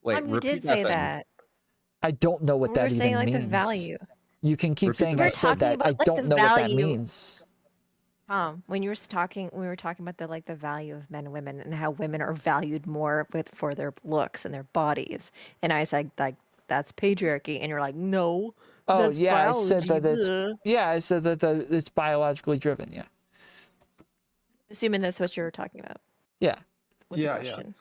Wait, You did repeat say sentence. that. I don't know what We were that saying even like means. the value. You can keep Repeat saying the I We're said talking that. I about, like, don't the know what that value. means. When you were talking, we were talking about the value of men and women and how women are valued more for their looks and their bodies. And I said like that's patriarchy, and you're like, no. Oh That's yeah, I said that biology, it's duh. I said that it's biologically driven. Yeah. Assuming that's what you were talking about. Yeah. With Yeah, the yeah. question.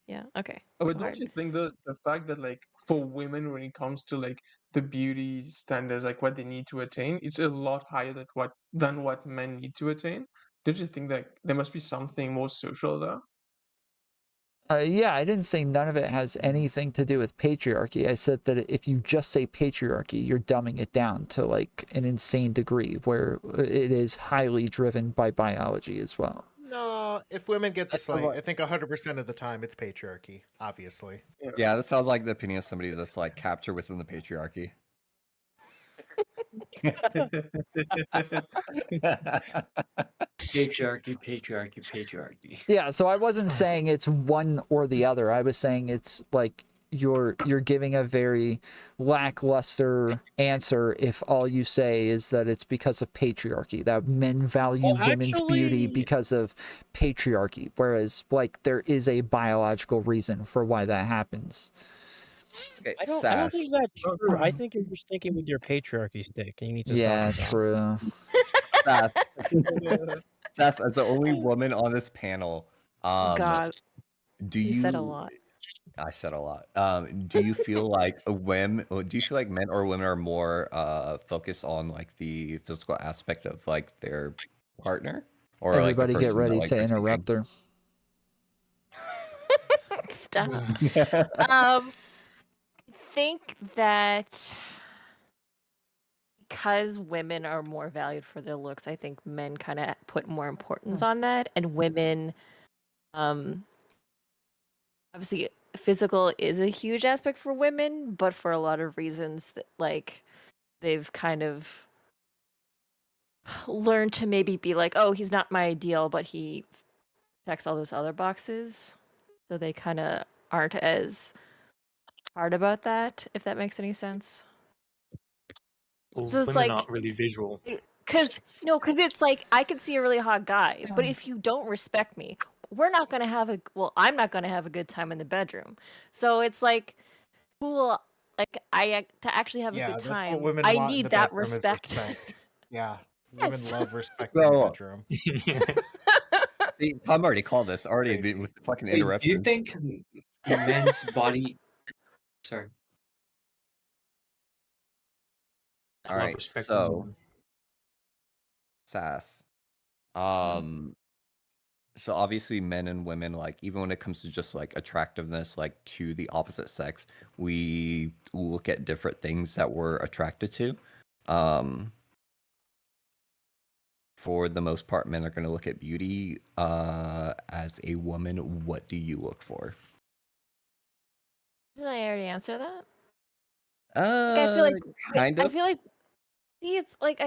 Yeah. Okay. But Go don't hard. you think the fact that like for women when it comes to like the beauty standards, like what they need to attain, it's a lot higher than what men need to attain? Don't you think that there must be something more social there? Yeah, I didn't say none of it has anything to do with patriarchy. I said that if you just say patriarchy, you're dumbing it down to like an insane degree where it is highly driven by biology as well. No, if women get the slight, I think 100% of the time it's patriarchy. Obviously. Yeah, that sounds like the opinion of somebody that's like captured within the patriarchy. Patriarchy. Yeah, so I wasn't saying it's one or the other. I was saying it's like you're giving a very lackluster answer if all you say is that it's because of patriarchy, that men value women's beauty because of patriarchy, whereas like there is a biological reason for why that happens. Okay, I don't Sass. think that's true. I think you're just thinking with your patriarchy stick, and you need to Yeah, stop. true. Sass. Sass, as the only woman on this panel, Oh God, do you you said a lot. I said a lot. Do you feel like do you feel like men or women are more focused on like the physical aspect of like their partner or like the Everybody get person that, ready like, to they're seeking? interrupt her. Stop. I think that because women are more valued for their looks, I think men kind of put more importance on that, and women, obviously, physical is a huge aspect for women, but for a lot of reasons that like they've kind of learned to maybe be like, oh, he's not my ideal, but he checks all those other boxes, so they kind of aren't as hard about that, if that makes any sense. Well, So it's women like, aren't really visual. because it's like I can see a really hot guy, but if you don't respect me, we're not gonna have I'm not gonna have a good time in the bedroom. So it's like, cool, like to actually have a Yeah, good that's what time, women I want in need the that bedroom is respect. respect. Yeah, Yes. women love respect in the Well, bedroom. see, Tom already called this already with the fucking Wait, do you interruptions. think men's body? Sorry. I All love right, respect. so Sass. So obviously men and women, like even when it comes to just like attractiveness, like to the opposite sex, we look at different things that we're attracted to. For the most part, men are going to look at beauty. As a woman, what do you look for? Did I already answer that? Like, I feel like kind of. I feel like, see, it's like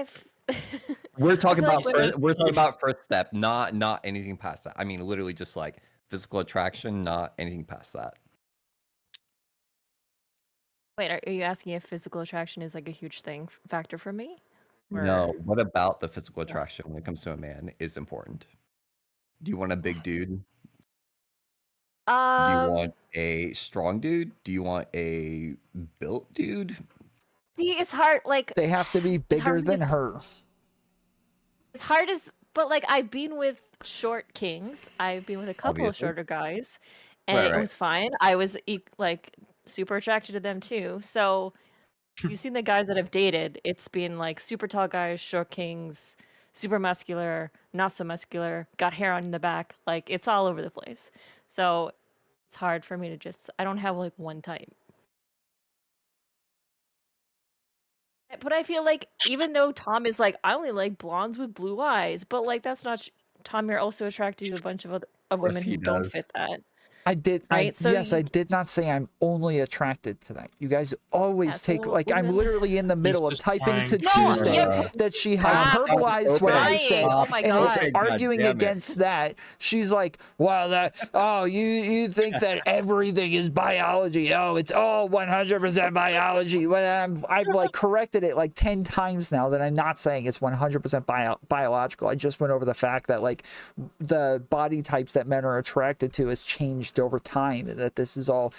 We're talking feel like about women- we're talking about first step, not anything past that. I mean, literally just like physical attraction, not anything past that. Wait, are you asking if physical attraction is like a huge factor for me? No, Or- what about the physical attraction when it comes to a man is important? Do you want a big dude? Do you want a strong dude? Do you want a built dude? See, it's hard. Like, They have to be bigger than her. It's hard but like I've been with short kings. I've been with a couple of Obviously. shorter guys, and Right. it was fine. I was like super attracted to them too. So you've seen the guys that I've dated. It's been like super tall guys, short kings, super muscular, not so muscular, got hair on the back. Like it's all over the place. So it's hard for me to I don't have like one type. But I feel like even though Tom is like, I only like blondes with blue eyes, but like that's not Tom. You're also attracted to a bunch of women he who don't does. fit that. I did. Right? So I did not say I'm only attracted to that. You guys always take so like I'm women- literally in the middle of just typing to trying to- Tuesday you're- that she Stop. hyperbolized what I Lying. said Oh my and is God. arguing God damn it. against that. She's like, "Well, you think that everything is biology? Oh, it's all 100% biology." Well, I've like corrected it like 10 times now that I'm not saying it's 100% biological. I just went over the fact that like the body types that men are attracted to has changed over time. That this is all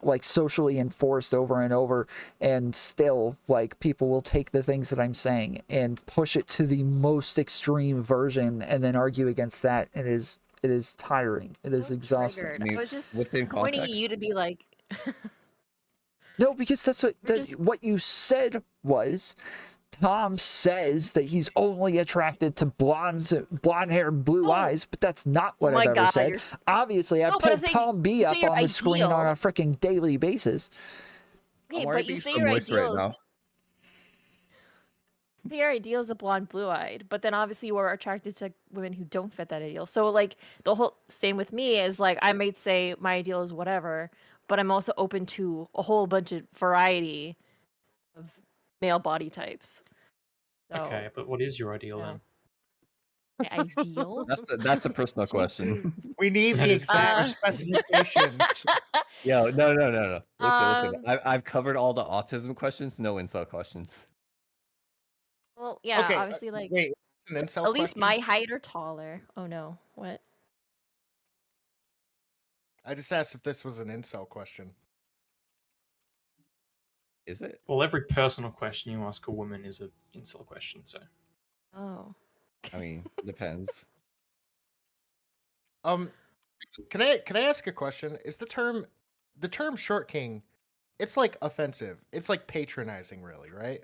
like socially enforced over and over, and still like people will take the things that I'm saying and push it to the most extreme version and then argue against that. It is tiring. It is So exhausting. triggered. I mean, I was just within pointing at context. you to be like, No, because that's what you said was Tom says that he's only attracted to blonde hair, blue eyes, but that's not what Oh my I've ever God, said. you're Obviously, I've No, but I'm pulled saying- Tom B you up say your on the screen on ideal. a freaking daily basis. okay, I'm already but you being say so your moist right ideals. now. Your ideal is a blonde, blue-eyed, but then obviously you are attracted to women who don't fit that ideal. So like the whole same with me is like I might say my ideal is whatever, but I'm also open to a whole bunch of variety of male body types. So, Okay, but what is your ideal yeah. then? Ideal. That's a personal question. We need That the is exact fair. specifications. Yo, no. Listen. Um, I've covered all the autism questions. No incel questions. Well, yeah, Okay, obviously, like wait, it's an incel at least question? my height or taller. Oh no, what? I just asked if this was an incel question. Is it? Well, every personal question you ask a woman is an incel question. So Oh. I mean, depends. Can I ask a question? Is the term short king? It's like offensive. It's like patronizing, really, right?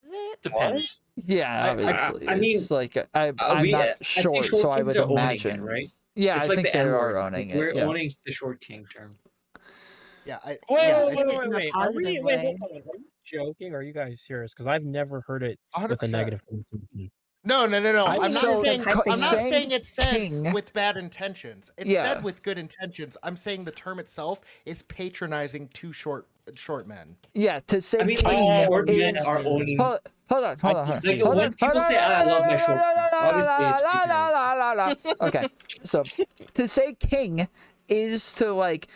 Is it? depends. Yeah, I obviously. I mean, It's like I'm we, not I think short, short so I kings would are owning imagine. it, right? Yeah, It's I like think the they N are word. owning We're it. Yeah. owning the short king term. Yeah, Wait, yeah, Is I it think in a wait. positive Wait, way? hold on. Are you joking? Or are you guys serious? Because I've never heard it with a 100%. negative connotation. No. I I'm mean, not it's just saying like hyping I'm not it. saying it's said King. with bad intentions. It's Yeah. said with good intentions. I'm saying the term itself is patronizing to short men. Yeah, to say I mean, king like, short men is are owning. hold on. Like, Hold when on. people say, "I love my short king," obviously it's patronizing. Okay, so to say king is to like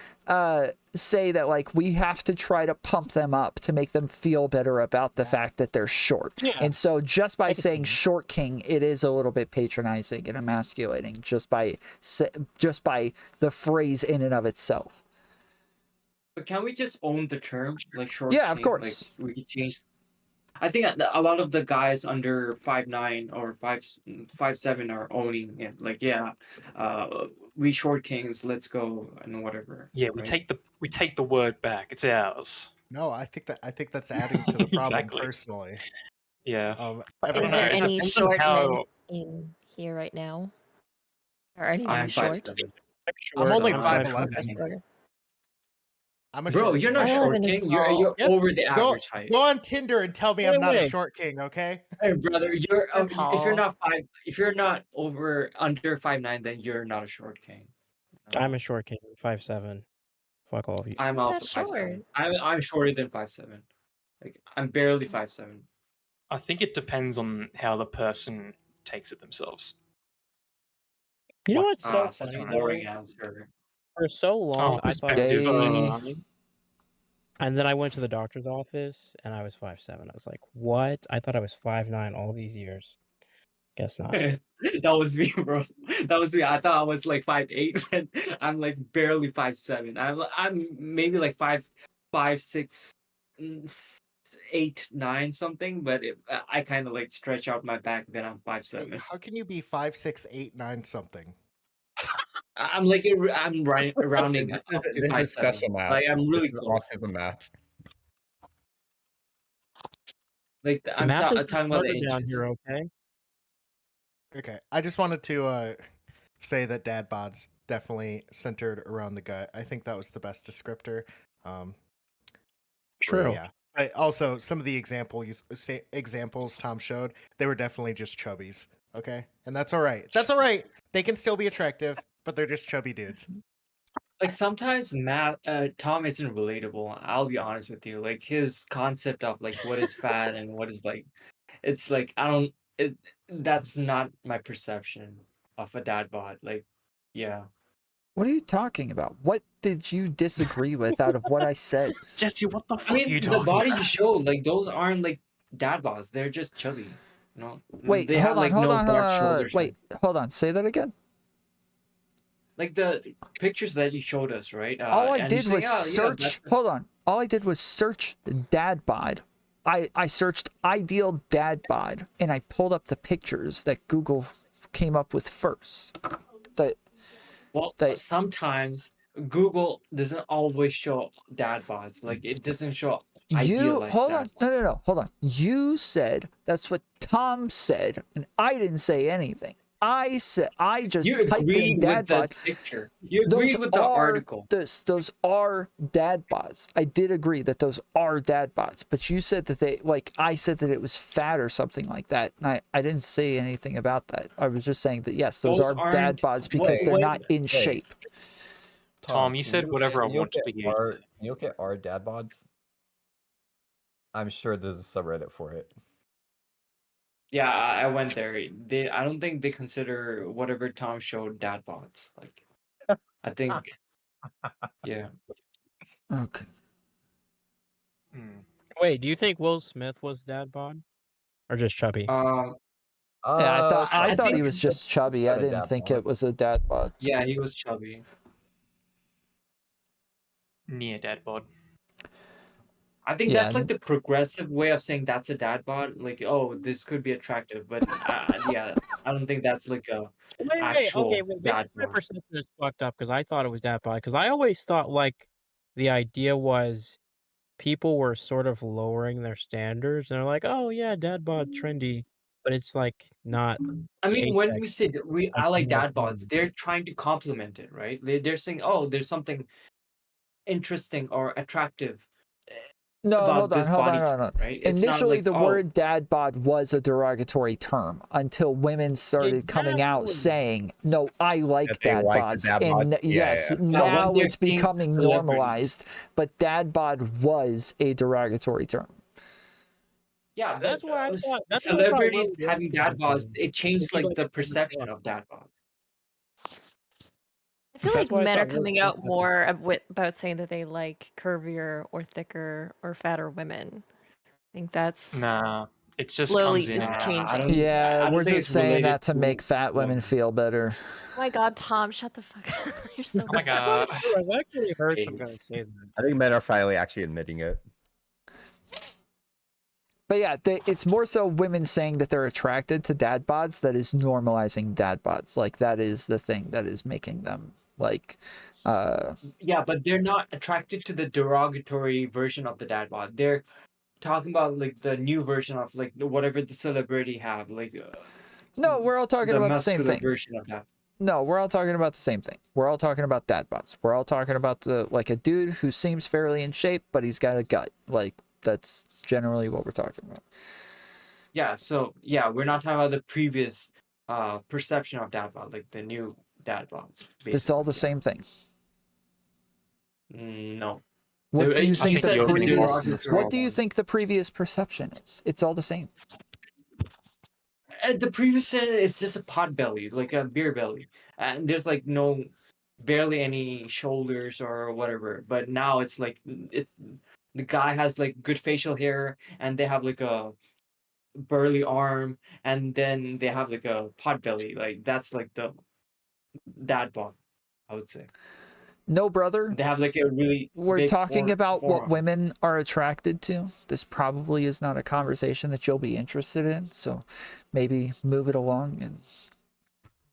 say that like we have to try to pump them up to make them feel better about the fact that they're short. Yeah. And so just by I can saying see. short king, it is a little bit patronizing and emasculating just by the phrase in and of itself. But can we just own the term, like short Yeah, king? of course. Like we could change. I think a lot of the guys under 5'9" or 5'7" are owning it. Like, yeah, we short kings, let's go and whatever. Yeah, we right? take the word back. It's ours. No, I think that's adding to the problem Exactly. personally. Yeah. Is Everyone there it has- any depends on short men how- in here right now? Or anyone I'm short? 5'7". I'm short. I'm only I'm 5'11". Shorter. I'm a Bro, short you're king. not I short live in king. You're tall. Yes, over the Go average height. on Tinder and tell me I'm not a Wait. short king, okay? Hey, brother, you're I'm if you're tall. not if you're not under 5'9", then you're not a short king. I'm a short king. 5'7". Fuck all of you. I'm also That's 5'7". short. I'm shorter than 5'7". Like I'm barely 5'7". I think it depends on how the person takes it themselves. You know what's so Such a funny boring though? answer. For so long, I thought I was Perspective. Gay. and then I went to the doctor's office and I was 5'7". I was like, what? I thought I was 5'9" all these years. Guess not. That was me, bro. That was me. I thought I was like 5'8", but I'm like barely 5'7". I'm maybe like 5'6", 8, 9 something, but I kind of like stretch out my back. Then I'm Wait, 5'7". how can you be 5'6", 8, 9 something? I'm like I'm rounding This up to is 5'7". special math. Like I'm really This is close. autism math. Like I'm Math is talking about the smarter down inches. here, okay? Okay, I just wanted to say that dad bods definitely centered around the gut. I think that was the best descriptor. True. Yeah. But also, some of the examples Tom showed, they were definitely just chubbies. Okay, and that's all right. That's all right. They can still be attractive, but they're just chubby dudes. Like sometimes Tom isn't relatable. I'll be honest with you. Like his concept of like what is fat and what is like, it's like that's not my perception of a dad bod. Like, yeah. What are you talking about? What did you disagree with out of what I said? Jesse, what the I fuck are you mean, the talking body about? you showed, like those aren't like dad bods. They're just chubby. You know, Wait, they hold have on, like hold no on, broad shoulders. wait, hold on. Say that again. Like the pictures that you showed us, right? All I and you're did was saying, "Oh, yeah, search. that's- Hold on. All I did was search dad bod. I searched ideal dad bod, and I pulled up the pictures that Google came up with first. Well, sometimes Google doesn't always show dad bods. Like it doesn't show idealized Hold dad on, no, hold on. You said that's what Tom said, and I didn't say anything. I just You typed agreed in dad with the bod. picture. You agreed with the article. Those are dad bods. I did agree that those are dad bods, but you said that I said that it was fat or something like that, and I didn't say anything about that. I was just saying that yes, those are dad aren't- bods because they're not in shape. Tom, you said whatever I wanted to hear. Can you look at our dad bods? I'm sure there's a subreddit for it. Yeah, I went there. I don't think they consider whatever Tom showed dad bods. Like, I think, yeah. Okay. Mm. Wait, do you think Will Smith was dad bod or just chubby? Um, Yeah, I thought it's I I thought he think, was just chubby. I got a didn't dad think bod. it was a dad bod. yeah, he was chubby. Near dad bod. I think Yeah, that's like the progressive way of saying that's a dad bod. Like, oh, this could be attractive, but yeah, I don't think that's like a Okay, actual wait, maybe dad my bod. perception is fucked up because I thought it was dad bod. Because I always thought like the idea was people were sort of lowering their standards and they're like, oh yeah, dad bod trendy, but it's like not I mean, when apex, we say like I like more dad bods, fun. they're trying to complement it, right? They're saying, oh, there's something interesting or attractive no, about hold on, this hold body on, type, hold on. right? It's not Initially, like, the oh, word dad bod was a derogatory term until women started coming out Exactly. saying, "No, I like That they dad like the bods," dad and bod? Yeah, yes, yeah. yeah, when now they're it's seeing becoming celebrities. normalized. But dad bod was a derogatory term. Yeah, but That's why I thought. That's what I thought celebrities Will Smith having was dad bods, doing. it changed This is like like the number perception one. of dad bods. I feel That's like why I men are thought Will coming Smith out was more about saying that they like curvier or thicker or fatter women. I think that's Nah, it just slowly comes in. is Nah, changing. Yeah, I don't we're think just it's saying related that to make to fat women women. feel better. Oh my god, Tom, shut the fuck up. You're so Oh my That's god. not true. I've actually heard some Hey. guys say that. I think men are finally actually admitting it. But yeah, it's more so women saying that they're attracted to dad bods that is normalizing dad bods. Like that is the thing that is making them like Yeah, but they're not attracted to the derogatory version of the dad bod. They're talking about like the new version of like whatever the celebrity have, like no, we're all talking the about the same muscular thing. version of that. No, we're all talking about the same thing. We're all talking about dad bods. We're all talking about the like a dude who seems fairly in shape, but he's got a gut. Like that's generally what we're talking about. Yeah, so yeah, we're not talking about the previous perception of dad bod, like the new dad bods. It's all the Yeah. same thing. No. What do you You think think the you're getting previous lost in the what do you sauce. think the previous perception is? It's all the same. The previous is just a pot belly, like a beer belly, and there's like no barely any shoulders or whatever. But now it's like the guy has like good facial hair, and they have like a burly arm, and then they have like a pot belly. Like that's like the dad bod, I would say. No, brother. They have like a really We're big talking about what forearm. women are attracted to. This probably is not a conversation that you'll be interested in. So maybe move it along and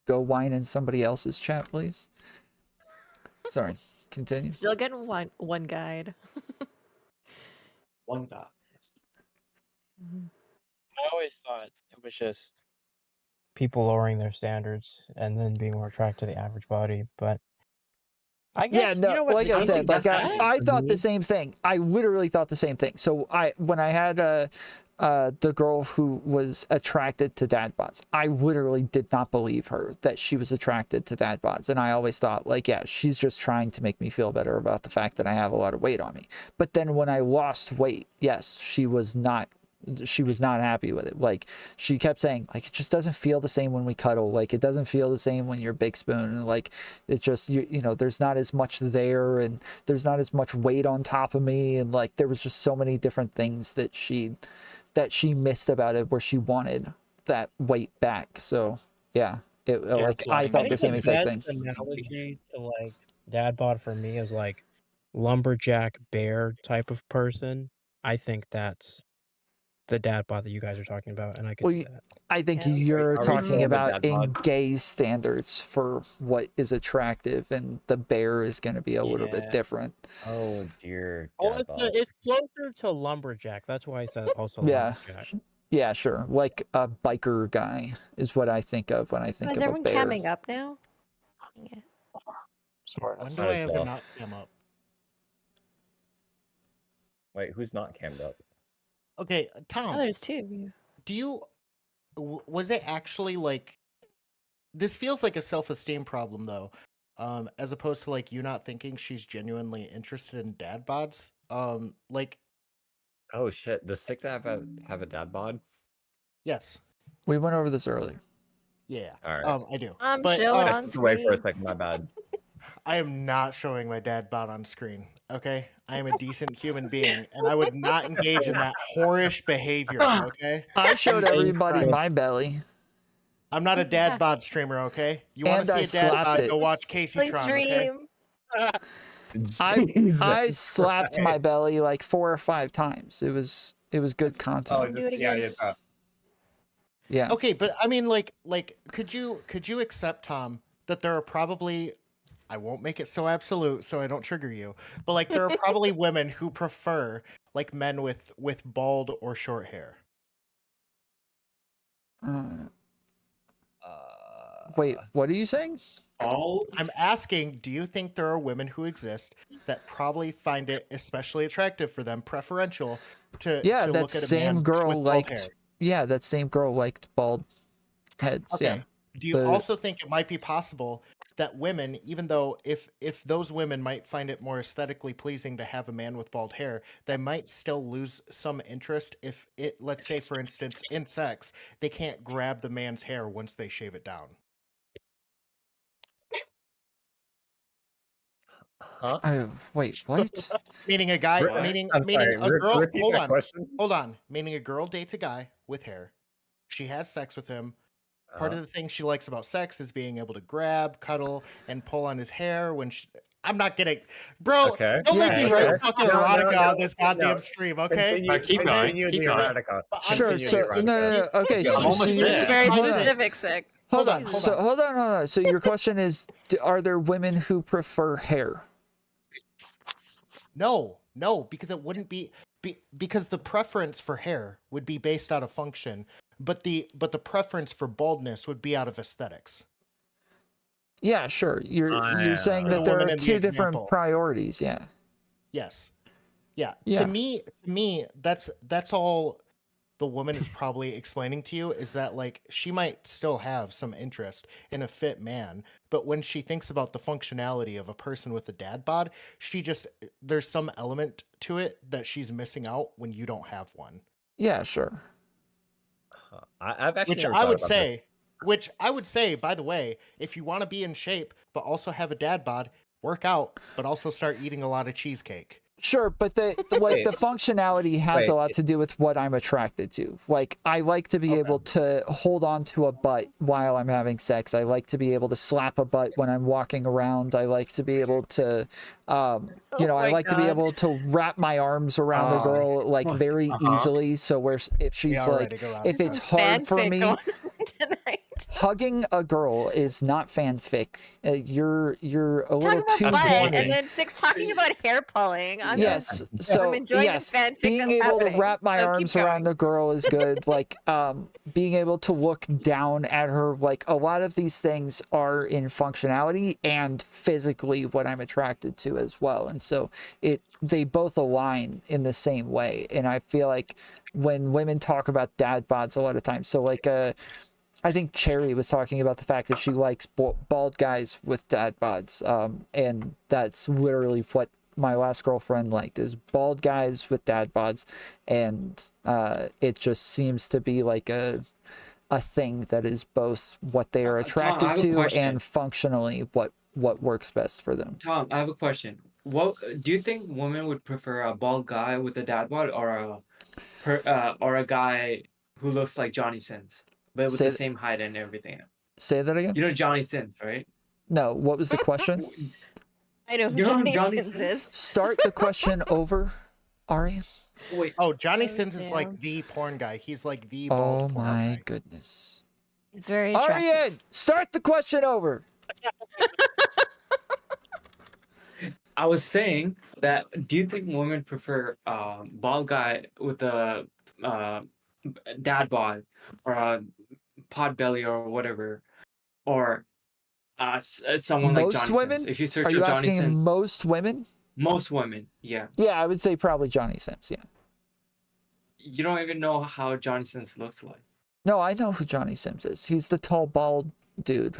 go whine in somebody else's chat, please. Sorry, continue. Still getting one guide. One guy. I always thought it was just people lowering their standards and then being more attracted to the average body. But I Yeah, guess no, you know what? like I don't said, think like that's bad. I For thought the me- same thing. I literally thought the same thing. So when I had the girl who was attracted to dad bods, I literally did not believe her that she was attracted to dad bods, and I always thought like, yeah, she's just trying to make me feel better about the fact that I have a lot of weight on me. But then when I lost weight, yes, she was not happy with it. Like she kept saying like it just doesn't feel the same when we cuddle, like it doesn't feel the same when you're big spoon, and like it just you know there's not as much there and there's not as much weight on top of me, and like there was just so many different things that she missed about it where she wanted that weight back. So yeah, it like I Gaslighting. thought I the think same the exact best thing. analogy to like dad bod for me is like lumberjack bear type of person. I think that's the dad bod that you guys are talking about, and I could Well, see that. I think Yeah. you're Are we talking saying the about dad in bod? gay standards for what is attractive, and the bear is going to be a little bit Yeah. different. Oh dear, Oh, dad bod. it's closer to lumberjack. That's why I said also Yeah. lumberjack. Yeah, sure. Like a biker guy is what I think of when I Oh, think is of a everyone bear. camming up now? Yeah. Smart. When do Might I as ever well. not come up? Wait, who's not cammed up? Okay, Oh, Tom, there's two of you. do you was it actually like this feels like a self-esteem problem though, as opposed to like you not thinking she's genuinely interested in dad bods. Like Oh shit, does sick to have a dad bod? yes, We went over this earlier. Yeah. All right. I do. I'm But showing I on stepped away for a screen. second. My bad. I am not showing my dad bod on screen. Okay, I am a decent human being, and I would not engage in that whorish behavior. Okay, I showed Jesus everybody Christ. my belly. I'm not a dad bod streamer. Okay, you want And to see I a dad slapped bod? it. Go watch Casey Like Tron. Okay. stream. I Jesus slapped my Christ. belly like 4 or 5 times. It was good Oh, content. is Do this it again. Yeah. Okay, but I mean, like, could you accept, Tom, that there are probably, I won't make it so absolute, so I don't trigger you, but like, there are probably women who prefer like men with bald or short hair. Wait, what are you saying? All I'm asking, do you think there are women who exist that probably find it especially attractive for them, preferential, to Yeah, that look at a man same girl with bald hair? liked. Yeah, that same girl liked bald heads. Okay. Yeah. Do you The- also think it might be possible that women, even though if those women might find it more aesthetically pleasing to have a man with bald hair, they might still lose some interest if it, let's say for instance, in sex, they can't grab the man's hair once they shave it down? Huh? Wait, what? Meaning a guy, What? meaning I'm meaning sorry. a girl. Repeat Hold that on, question. hold on. Meaning a girl dates a guy with hair. She has sex with him. Part of the thing she likes about sex is being able to grab, cuddle, and pull on his hair when she. I'm not getting, bro. Okay. Don't make Yeah, me sure. write fucking No, no, erotica no, on this goddamn no. stream, okay? Continue, Keep going, continue keep the going. erotica. But I'm Sure. just So saying, no. Okay. I'm So, almost so there. It's you're, very hold on. specific, sick. Hold Hold on. on. So hold on. So your question is, are there women who prefer hair? No, because it wouldn't be, because the preference for hair would be based out of function, but the preference for baldness would be out of aesthetics. Yeah, sure. You're saying For the that there woman are in the two different example. priorities. Yeah. Yes. Yeah. Yeah. To me, that's all the woman is probably explaining to you is that like she might still have some interest in a fit man, but when she thinks about the functionality of a person with a dad bod, she just there's some element to it that she's missing out when you don't have one. Yeah, sure. I've actually Which never I thought would about say, by the way, if you want to be in shape but also have a dad bod, work out, but also start eating a lot of cheesecake. Sure, but the functionality has a lot to do with what I'm attracted to. Like, I like to be able to hold on to a butt while I'm having sex. I like to be able to slap a butt when I'm walking around. I like to be able to, I my like to be God. able to wrap my arms around a girl like very easily. So if she's like, if it's hard for Fanfic me, going on tonight. hugging a girl is not fanfic. You're a Talking little about too butt, horny. and then Six talking about hair pulling. Yes, so I'm enjoying yes, the fanfic being that's able to happening. wrap my So keep arms around going. the girl is good. Like, being able to look down at her, like a lot of these things are in functionality and physically what I'm attracted to as well. And so they both align in the same way. And I feel like when women talk about dad bods a lot of times, so like I think Cherry was talking about the fact that she likes bald guys with dad bods, and that's literally what my last girlfriend liked, is bald guys with dad bods, and it just seems to be like a thing that is both what they are Tom, I attracted have a to question. and functionally what works best for them. Tom, I have a question. What do you think women would prefer, a bald guy with a dad bod, or a guy who looks like Johnny Sins, but with Say the th- same height and everything? Say that again? You know Johnny Sins, right? No, what was the question? I know who You know Johnny Johnny Sins Sins? is. Start the question over, Ari. Wait, Oh, Johnny Oh, Sins is like damn. the porn guy. He's like the Oh bald porn my guy. goodness. It's very attractive. Ariane, start the question over. I was saying that, do you think women prefer bald guy with a dad bod, or a pot belly or whatever, or someone like Most Johnny women? Sins? If you search Are you up Johnny asking Sins, most women? most women, yeah. Yeah, I would say probably Johnny Sims, yeah. You don't even know how Johnny Sins looks like. No, I know who Johnny Sims is. He's the tall, bald dude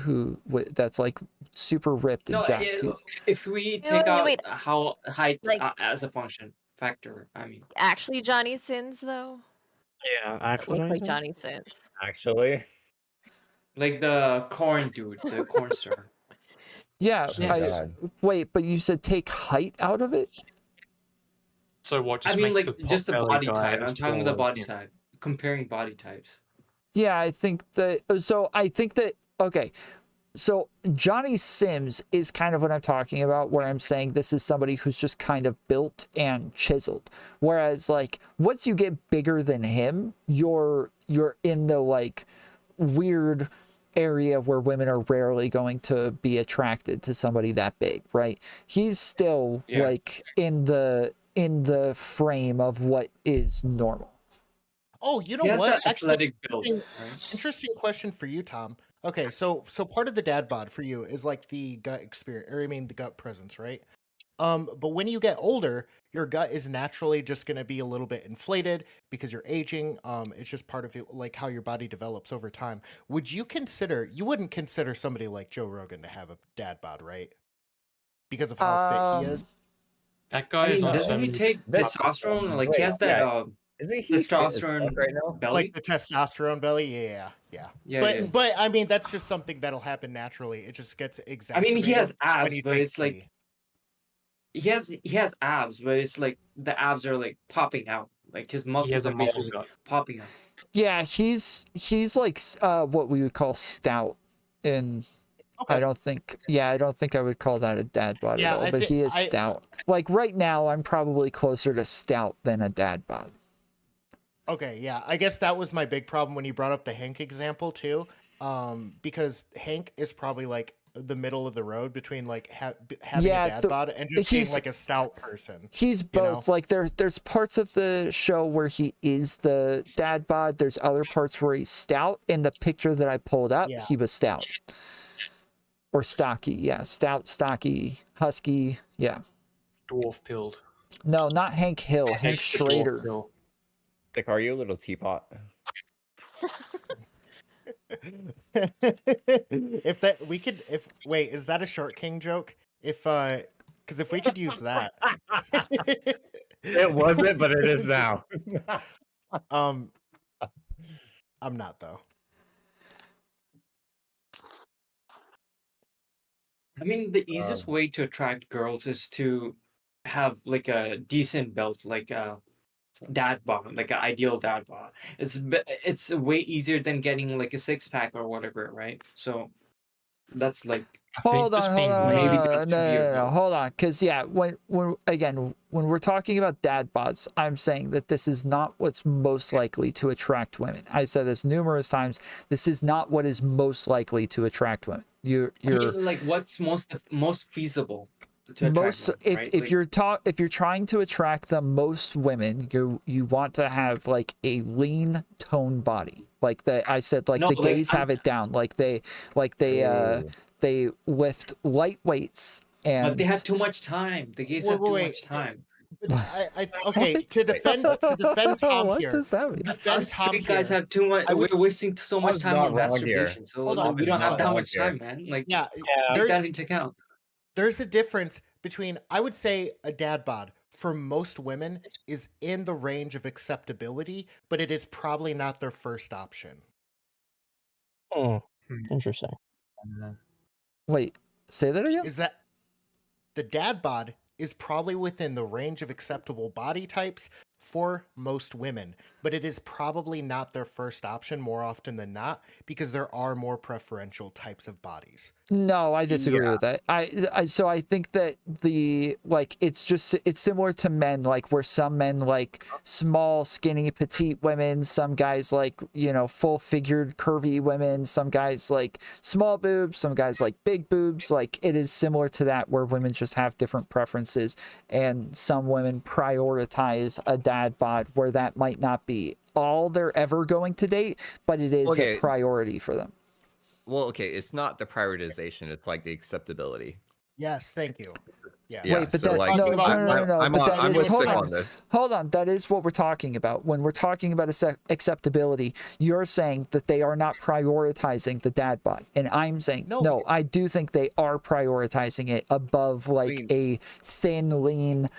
that's like super ripped and No, jacked. if we take wait, out wait. how height Like- as a function factor, I mean, Actually, Johnny Sins though. Yeah, That actual looks like Johnny Johnny Sins. Actually, Like the corn dude, the corn star. Yeah, oh Yes. god. wait, but you said take height out of it? So what? I Just mean, make like the just the pot-belly body guy type. as I'm talking tall about the as body him. type. Comparing body types. Yeah, I think that, so I think that, okay, so Johnny Sims is kind of what I'm talking about, where I'm saying this is somebody who's just kind of built and chiseled. Whereas, like, once you get bigger than him, you're in the, like, weird area where women are rarely going to be attracted to somebody that big, right? He's still, Yeah. like, in the frame of what is normal. Oh, you know He has what? that Actually, athletic build, right? interesting question for you, Tom. Okay, so part of the dad bod for you is like the gut experience, or I mean the gut presence, right? But when you get older, your gut is naturally just going to be a little bit inflated because you're aging. It's just part of it, like how your body develops over time. Would you consider? You wouldn't consider somebody like Joe Rogan to have a dad bod, right? Because of how fit he is. That guy I is mean, on doesn't he 70 take This- testosterone? Like wait, he has that yeah. Isn't he fit as fuck testosterone right now? belly. Like the testosterone belly, yeah. Yeah, But yeah. but I mean that's just something that'll happen naturally. It just gets I exacerbated. mean, he has when abs, you but drink it's like tea. he has abs, but it's like the abs are like popping out. Like his He muscles has a are muscle basically gut. popping out. Yeah, he's like what we would call stout, and I Okay. don't think I would call that a dad bod Yeah, at all, I but thi- he is I- stout. Like right now, I'm probably closer to stout than a dad bod. Okay, yeah. I guess that was my big problem when you brought up the Hank example too. Because Hank is probably like the middle of the road between like having Yeah, a dad bod and just being he's- like a stout person. He's You know? both. Like there's parts of the show where he is the dad bod. There's other parts where he's stout. In the picture that I pulled up, Yeah. he was stout. Or stocky, yeah. Stout, stocky, husky, yeah. Dwarf pilled. No, not Hank Hill, Hank Schrader. Dwarf pill. Like, are you a little teapot? If that we could if wait, is that a Short King joke? If because if we could use that. It wasn't, but it is now. I'm not though. I mean, the easiest way to attract girls is to have like a decent build, like a dad bod, like an ideal dad bod. It's way easier than getting like a six pack or whatever, right? So that's like I think Hold just on, being hold on, maybe lean. that's should be your no, goal. hold on, because yeah, when we're talking about dad bods, I'm saying that this is not what's most likely to attract women. I said this numerous times. This is not what is most likely to attract women. You're I mean, like what's most feasible to attract most women, right? if you're trying to attract the most women, you want to have like a lean toned body. Like I said, like No, the like, gays I'm- have it down. Like they they lift light weights and But they have too much time. The gays have too much time. But okay, to defend Tom what here. does that mean? Defend Us Tom straight guys here. have too much. I was- We're wasting so much was time not on wrong here. masturbation. So Hold like, on, we don't was have not that wrong much here. time, man. Like Yeah, take that into account. there's a difference between I would say a dad bod for most women is in the range of acceptability, but it is probably not their first option. Hmm. Hmm. Interesting. Wait, say that again? Is that the dad bod is probably within the range of acceptable body types for most women, but it is probably not their first option more often than not because there are more preferential types of bodies. No, I disagree Yeah. with that. So I think that it's similar to men, like where some men like small, skinny, petite women, some guys like, full figured, curvy women, some guys like small boobs, some guys like big boobs. Like it is similar to that where women just have different preferences, and some women prioritize a dad bod where that might not be all they're ever going to date, but it is Okay. a priority for them. Well, okay, it's not the prioritization, it's like the acceptability. Yes, thank you. Yeah. Yeah, Wait, but so that like, Talking no, about no, no, no, no. I'm, But on, that I'm is with hold Sick on. on this. Hold on, that is what we're talking about. When we're talking about acceptability, you're saying that they are not prioritizing the dad bod, and I'm saying No, no. I do think they are prioritizing it above like mean- a thin, lean,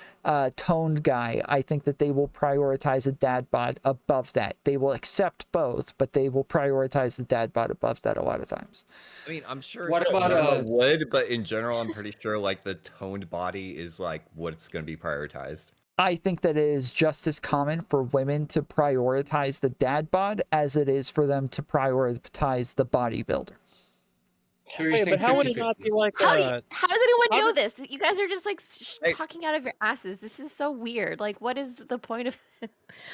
toned guy. I think that they will prioritize a dad bod above that. They will accept both, but they will prioritize the dad bod above that a lot of times. I mean, I'm sure What about, some would, but in general, I'm pretty sure like the toned body is like what's going to be prioritized. I think that it is just as common for women to prioritize the dad bod as it is for them to prioritize the bodybuilder. So you're Wait, saying but how would it 50-50? not be like How does anyone how know does- this? You guys are just like Hey. talking out of your asses. This is so weird. Like, what is the point of?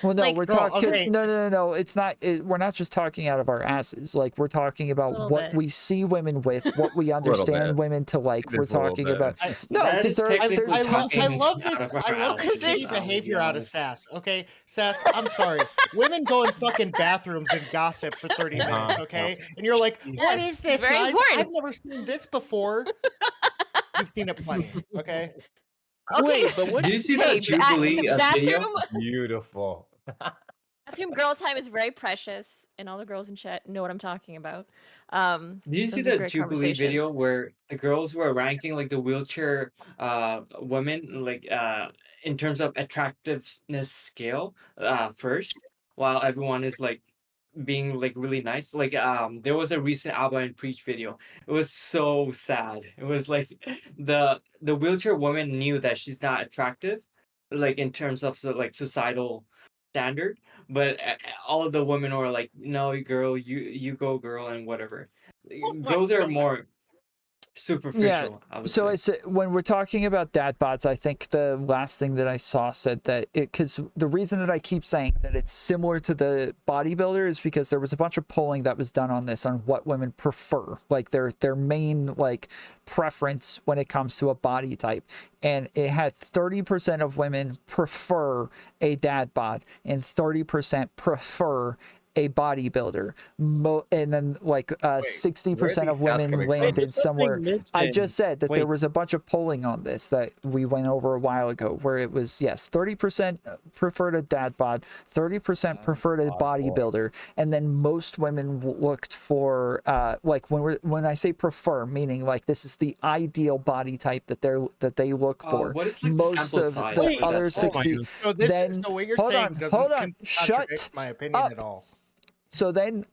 Well, no, Like- we're No, talking. okay. No. It's not. We're not just talking out of our asses. Like we're talking about Little what bit. we see women with, what we understand bit. women to like. It We're is a little talking bit. about I- no, That because is there's technically I talking love out this. of our I love this asses, shitty I'll be behavior out of honest. Sass. Okay, Sass, I'm sorry. Women go in fucking bathrooms and gossip for 30 minutes. Okay, and you're like, what Yes, is this, very guys? important. I've never seen this before. You've seen it plenty. Okay. Wait, but what? Do you see Hey, that Jubilee the video? bathroom, Beautiful. bathroom girl time is very precious, and all the girls in chat know what I'm talking about. Do you see Those are the great Jubilee video conversations. where the girls were ranking like the wheelchair women like in terms of attractiveness scale first, while everyone is like being like really nice. Like there was a recent Alba and Preach video. It was so sad. It was like the wheelchair woman knew that she's not attractive, like in terms of like societal standard, but all of the women were like, no girl, you go girl, and whatever. Girls are more superficial, I would So say. it's when we're talking about dad bods, I think the last thing that I saw said that it, because the reason that I keep saying that it's similar to the bodybuilder is because there was a bunch of polling that was done on this on what women prefer, like their main like preference when it comes to a body type, and it had 30% of women prefer a dad bod and 30% prefer a bodybuilder, and then like 60% of these stats women coming from? landed There's something somewhere. I missing. just said that there Wait. was a bunch of polling on this that we went over a while ago where it was, yes, 30% preferred a dad bod, 30% preferred a bodybuilder, and then most women looked for like when I say prefer, meaning like this is the ideal body type that they look for. What is like the Most sample of size the for that other study? 60 So this, then so what you're hold saying on, doesn't hold on, contradict shut my opinion up. at all. So then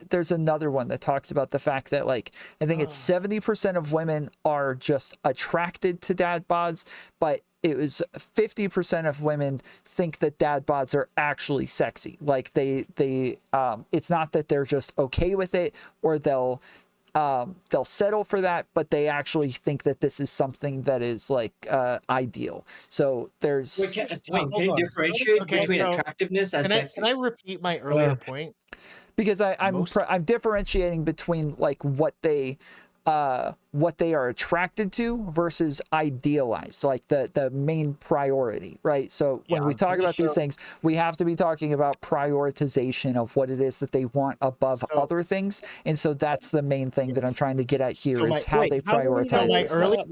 there's another one that talks about the fact that like I think it's 70% of women are just attracted to dad bods, but it was 50% of women think that dad bods are actually sexy. Like they it's not that they're just okay with it or they'll settle for that, but they actually think that this is something that is like ideal. So there's Wait, can hold you on. differentiate Okay, between so attractiveness and sexy? Can I repeat my earlier point? because I'm Most- I'm differentiating between like what they are attracted to versus idealized, like the main priority, right? So when we talk about these things, we have to be talking about prioritization of what it is that they want above So- other things, and so that's the main thing that I'm trying to get at here So is my- how wait, they how do we prioritize know my this early stuff.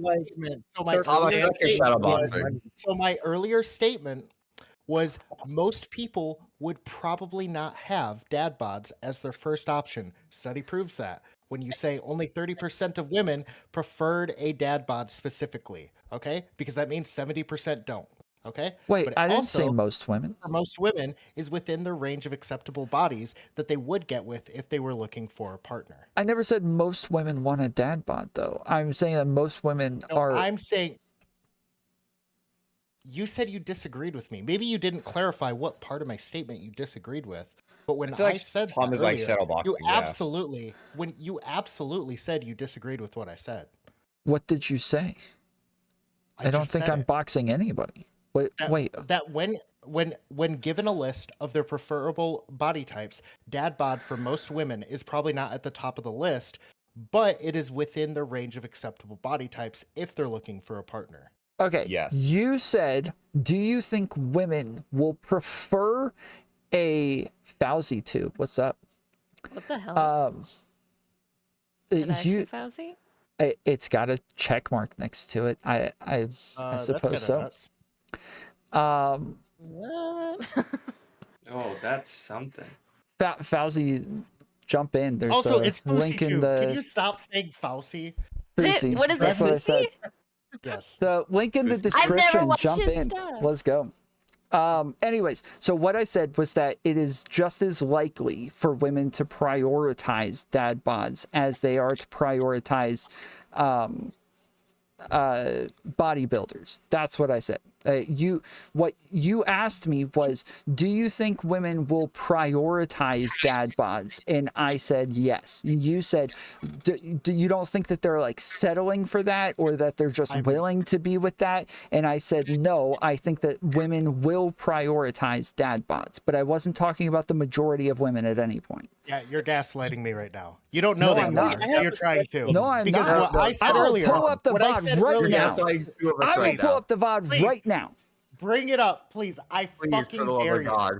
statement. So my earlier statement was most people would probably not have dad bods as their first option. Study proves that. When you say only 30% of women preferred a dad bod specifically, okay? Because that means 70% don't, okay? Wait, But I didn't say also, most women. for most women is within the range of acceptable bodies that they would get with if they were looking for a partner. I never said most women want a dad bod, though. I'm saying that most women No, are. I'm saying you said you disagreed with me. Maybe you didn't clarify what part of my statement you disagreed with. But when feel I like said Tom that is like earlier, shadow boxing, you yeah. absolutely said you disagreed with what I said. What did you say? I don't just think said I'm it. boxing anybody. Wait. That when given a list of their preferable body types, dad bod for most women is probably not at the top of the list, but it is within the range of acceptable body types if they're looking for a partner. Okay. Yes. You said, do you think women will prefer a Fauci tube? What's up? What the hell? Um, Did I say you Fauci? It's got a check mark next to it. I That's suppose kinda so. nuts. What? Oh, that's something. Fauci, jump in. There's Also, a it's Fousey link in too. Can you the stop saying Fauci? Fousey. What is it, That's what I said. Yes. The link in the Fousey. I've never description. watched Jump his in. stuff. Let's go. Anyways, so what I said was that it is just as likely for women to prioritize dad bods as they are to prioritize bodybuilders. That's what I said. What you asked me was, do you think women will prioritize dad bods? And I said yes. You said, do you don't think that they're like settling for that, or that they're just willing to be with that? And I said no. I think that women will prioritize dad bods, but I wasn't talking about the majority of women at any point. Yeah, you're gaslighting me right now. You don't know No, that I'm yet. not. You're trying to. No, I'm because not. what I said I will earlier. pull up the what I VOD said right earlier- now. I will pull up the VOD Please. right now. Bring it up, please. I Please, fucking for the love dare of you. God.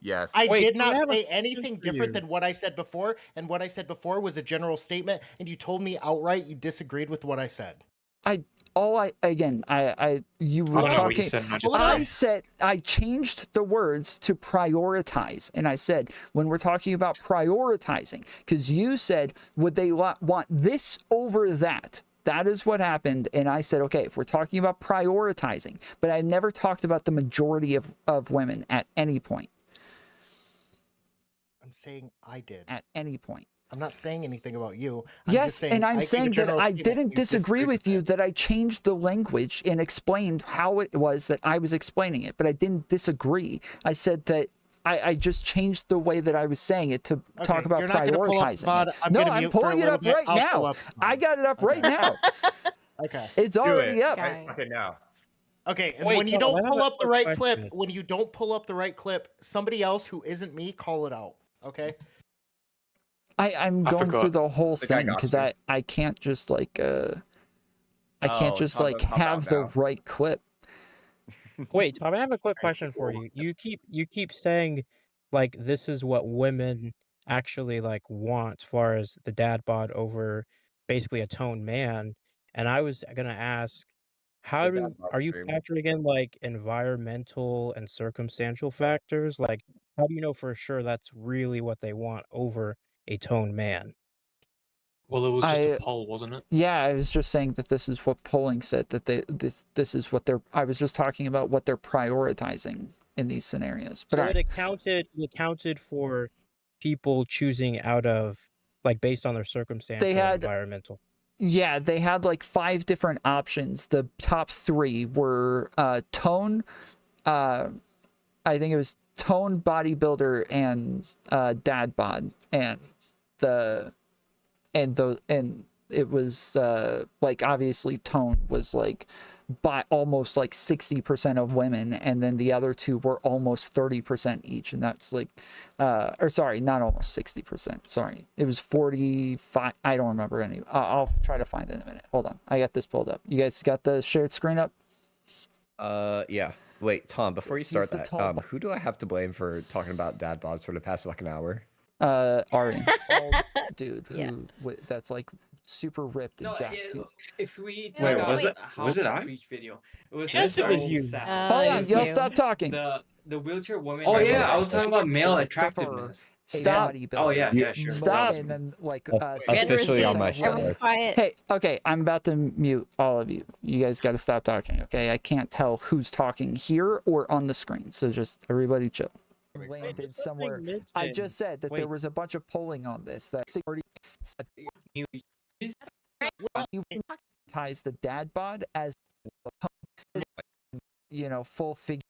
Yes. I Wait, did can I not have a say question anything for different you? than what I said before, and what I said before was a general statement, and you told me outright you disagreed with what I said. You were I don't know what you talking. said, and I just Hold on. I said I changed the words to prioritize, and I said when we're talking about prioritizing, because you said would they want this over that. That is what happened, and I said okay, if we're talking about prioritizing, but I never talked about the majority of women at any point. I'm saying I did. At any point. I'm not saying anything about you. I'm just Yes, saying and I I'm gave a saying that general I statement, didn't you disagree disagreed with you, it. that I changed the language and explained how it was that I was explaining it, but I didn't disagree. I said that I just changed the way that I was saying it to talk Okay, about you're not gonna pull up the prioritizing VOD. it. I'm No, gonna I'm mute for a pulling it little up bit. right I'll pull now. up the I VOD. got it up right now. Okay. It's already up. Guys. Okay, now. Okay, and Wait, when you Tom, I don't have pull a up the quick right clip, question. when you don't pull up the right clip, somebody else who isn't me, call it out. Okay? I'm I going forgot. through the whole think I thing got because you. I can't just like I can't Oh, just Tom like doesn't help out have the now. right clip. Wait, Tom, I have a quick question for you. You keep saying like this is what women actually like want as far as the dad bod over basically a toned man. And I was gonna ask, are you factoring in like environmental and circumstantial factors? Like, how do you know for sure that's really what they want over a toned man? Well, it was just a poll, wasn't it? Yeah, I was just saying that this is what polling said, that this is what they're. I was just talking about what they're prioritizing in these scenarios. But So it it accounted for people choosing out of like based on their circumstantial and had- environmental. yeah, they had like 5 different options. The top 3 were tone, I think it was tone, bodybuilder, and dad bod, and it was like obviously tone was like by almost like 60% of women, and then the other 2 were almost 30% each, and that's like or sorry, not almost 60%, sorry, it was 45. I don't remember any. I'll try to find it in a minute. Hold on, I got this pulled up. You guys got the shared screen up? Yeah. Wait, Tom, before you This start is the that, tall who do I have to blame for talking about dad bods for the past fucking hour? Ari, old dude who Yeah. that's like super ripped and No, jacked. if we Wait, take out was the it- house it I? preach video, it was Yes, so it was you. sad. Hold it on, was y'all you. stop talking. The wheelchair woman. Oh, had yeah, the I was best talking picture. about male attractiveness. Stop. Oh yeah, yeah, sure. Stop. And then like Officially on my 60% shit Everyone list. quiet. Hey, okay, I'm about to mute all of you. You guys got to stop talking, okay? I can't tell who's talking here or on the screen, so just everybody chill. Landed there's something somewhere. I missing. just said that there was a bunch of polling on this that already ties the dad bod as full figure.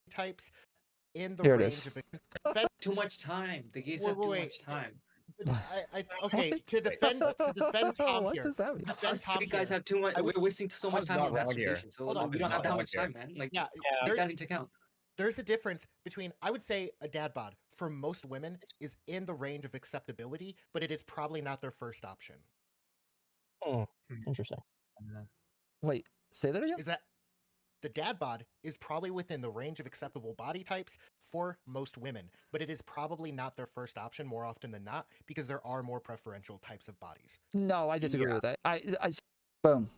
Types in the Here it range is. of defend, Too much time. The gays Wait, have too wait, much time. okay, to defend Tom What here. does that mean? Defend Us Tom straight guys here. have too much. I was- We're wasting so much was time not on wrong here. masturbation. So Hold on. we don't have that Not much wrong time, man. Like, Yeah, take that into account. there's a difference between, I would say, a dad bod for most women is in the range of acceptability, but it is probably not their first option. Oh, interesting. Wait, say that again? Is that The dad bod is probably within the range of acceptable body types for most women, but it is probably not their first option more often than not because there are more preferential types of bodies. No, I disagree with that. Boom.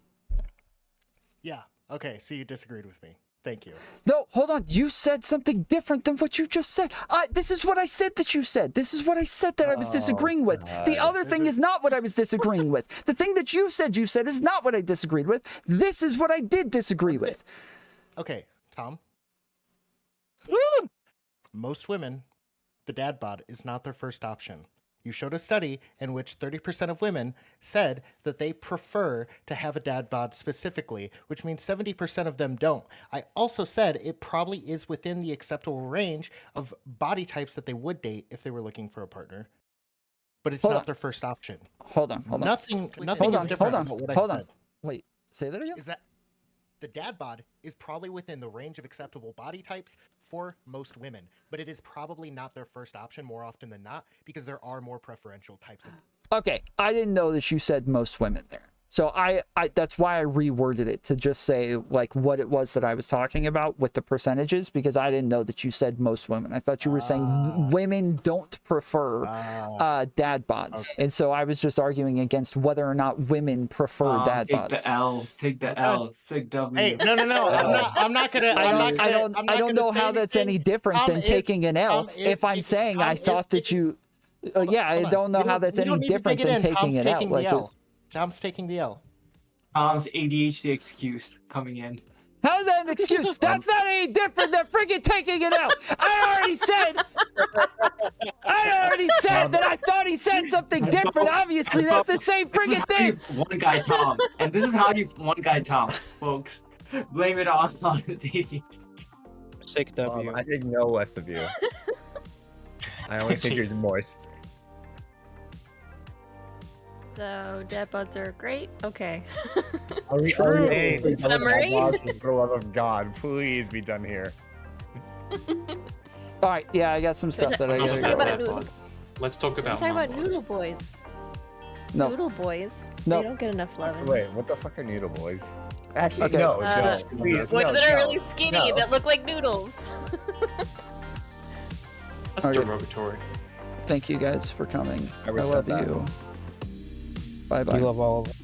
Yeah. Okay. So you disagreed with me. Thank you. No, hold on. You said something different than what you just said. This is what I said that you said. This is what I said that I was disagreeing with. The other thing is not what I was disagreeing with. The thing that you said is not what I disagreed with. This is what I did disagree with. Okay, Tom. Most women, the dad bod is not their first option. You showed a study in which 30% of women said that they prefer to have a dad bod specifically, which means 70% of them don't. I also said it probably is within the acceptable range of body types that they would date if they were looking for a partner, but it's not their first option. Hold on. Nothing is different about what I said. Wait, say that again? Is that the dad bod is probably within the range of acceptable body types for most women, but it is probably not their first option more often than not because there are more preferential types of. Okay, I didn't know that you said most women there. So I that's why I reworded it to just say like what it was that I was talking about with the percentages, because I didn't know that you said most women. I thought you were saying women don't prefer dad bods. And so I was just arguing against whether or not women prefer dad bods. Take the L. Sig W. Hey, no. I'm not gonna. I don't know how that's any different than taking an L. If I'm saying I thought that you, I don't know how that's any different than taking an L. Like Tom's taking the L. Tom's ADHD excuse coming in. How is that an excuse? That's not any different than freaking taking it out. I already said that I thought he said something different. Obviously, that's the same freaking thing. One guy Tom. And this is how you one guy Tom, folks. Blame it on his ADHD. Sick W. I think no less of you. I only think you're moist. So dad bods are great. Okay. Hey, Summary? for the love of God, please be done here. All right, yeah, I got some stuff that I Let's gotta talk go. about noodle. Let's talk about. Let's talk about non-bods. noodle boys. No. Noodle boys. No. They don't get enough love. Wait, what the fuck are noodle boys? Actually, Okay. no, Boys please, that are really skinny that look like noodles. That's Okay. derogatory. Thank you guys for coming. I respect love that. you. Bye bye. We love all of them.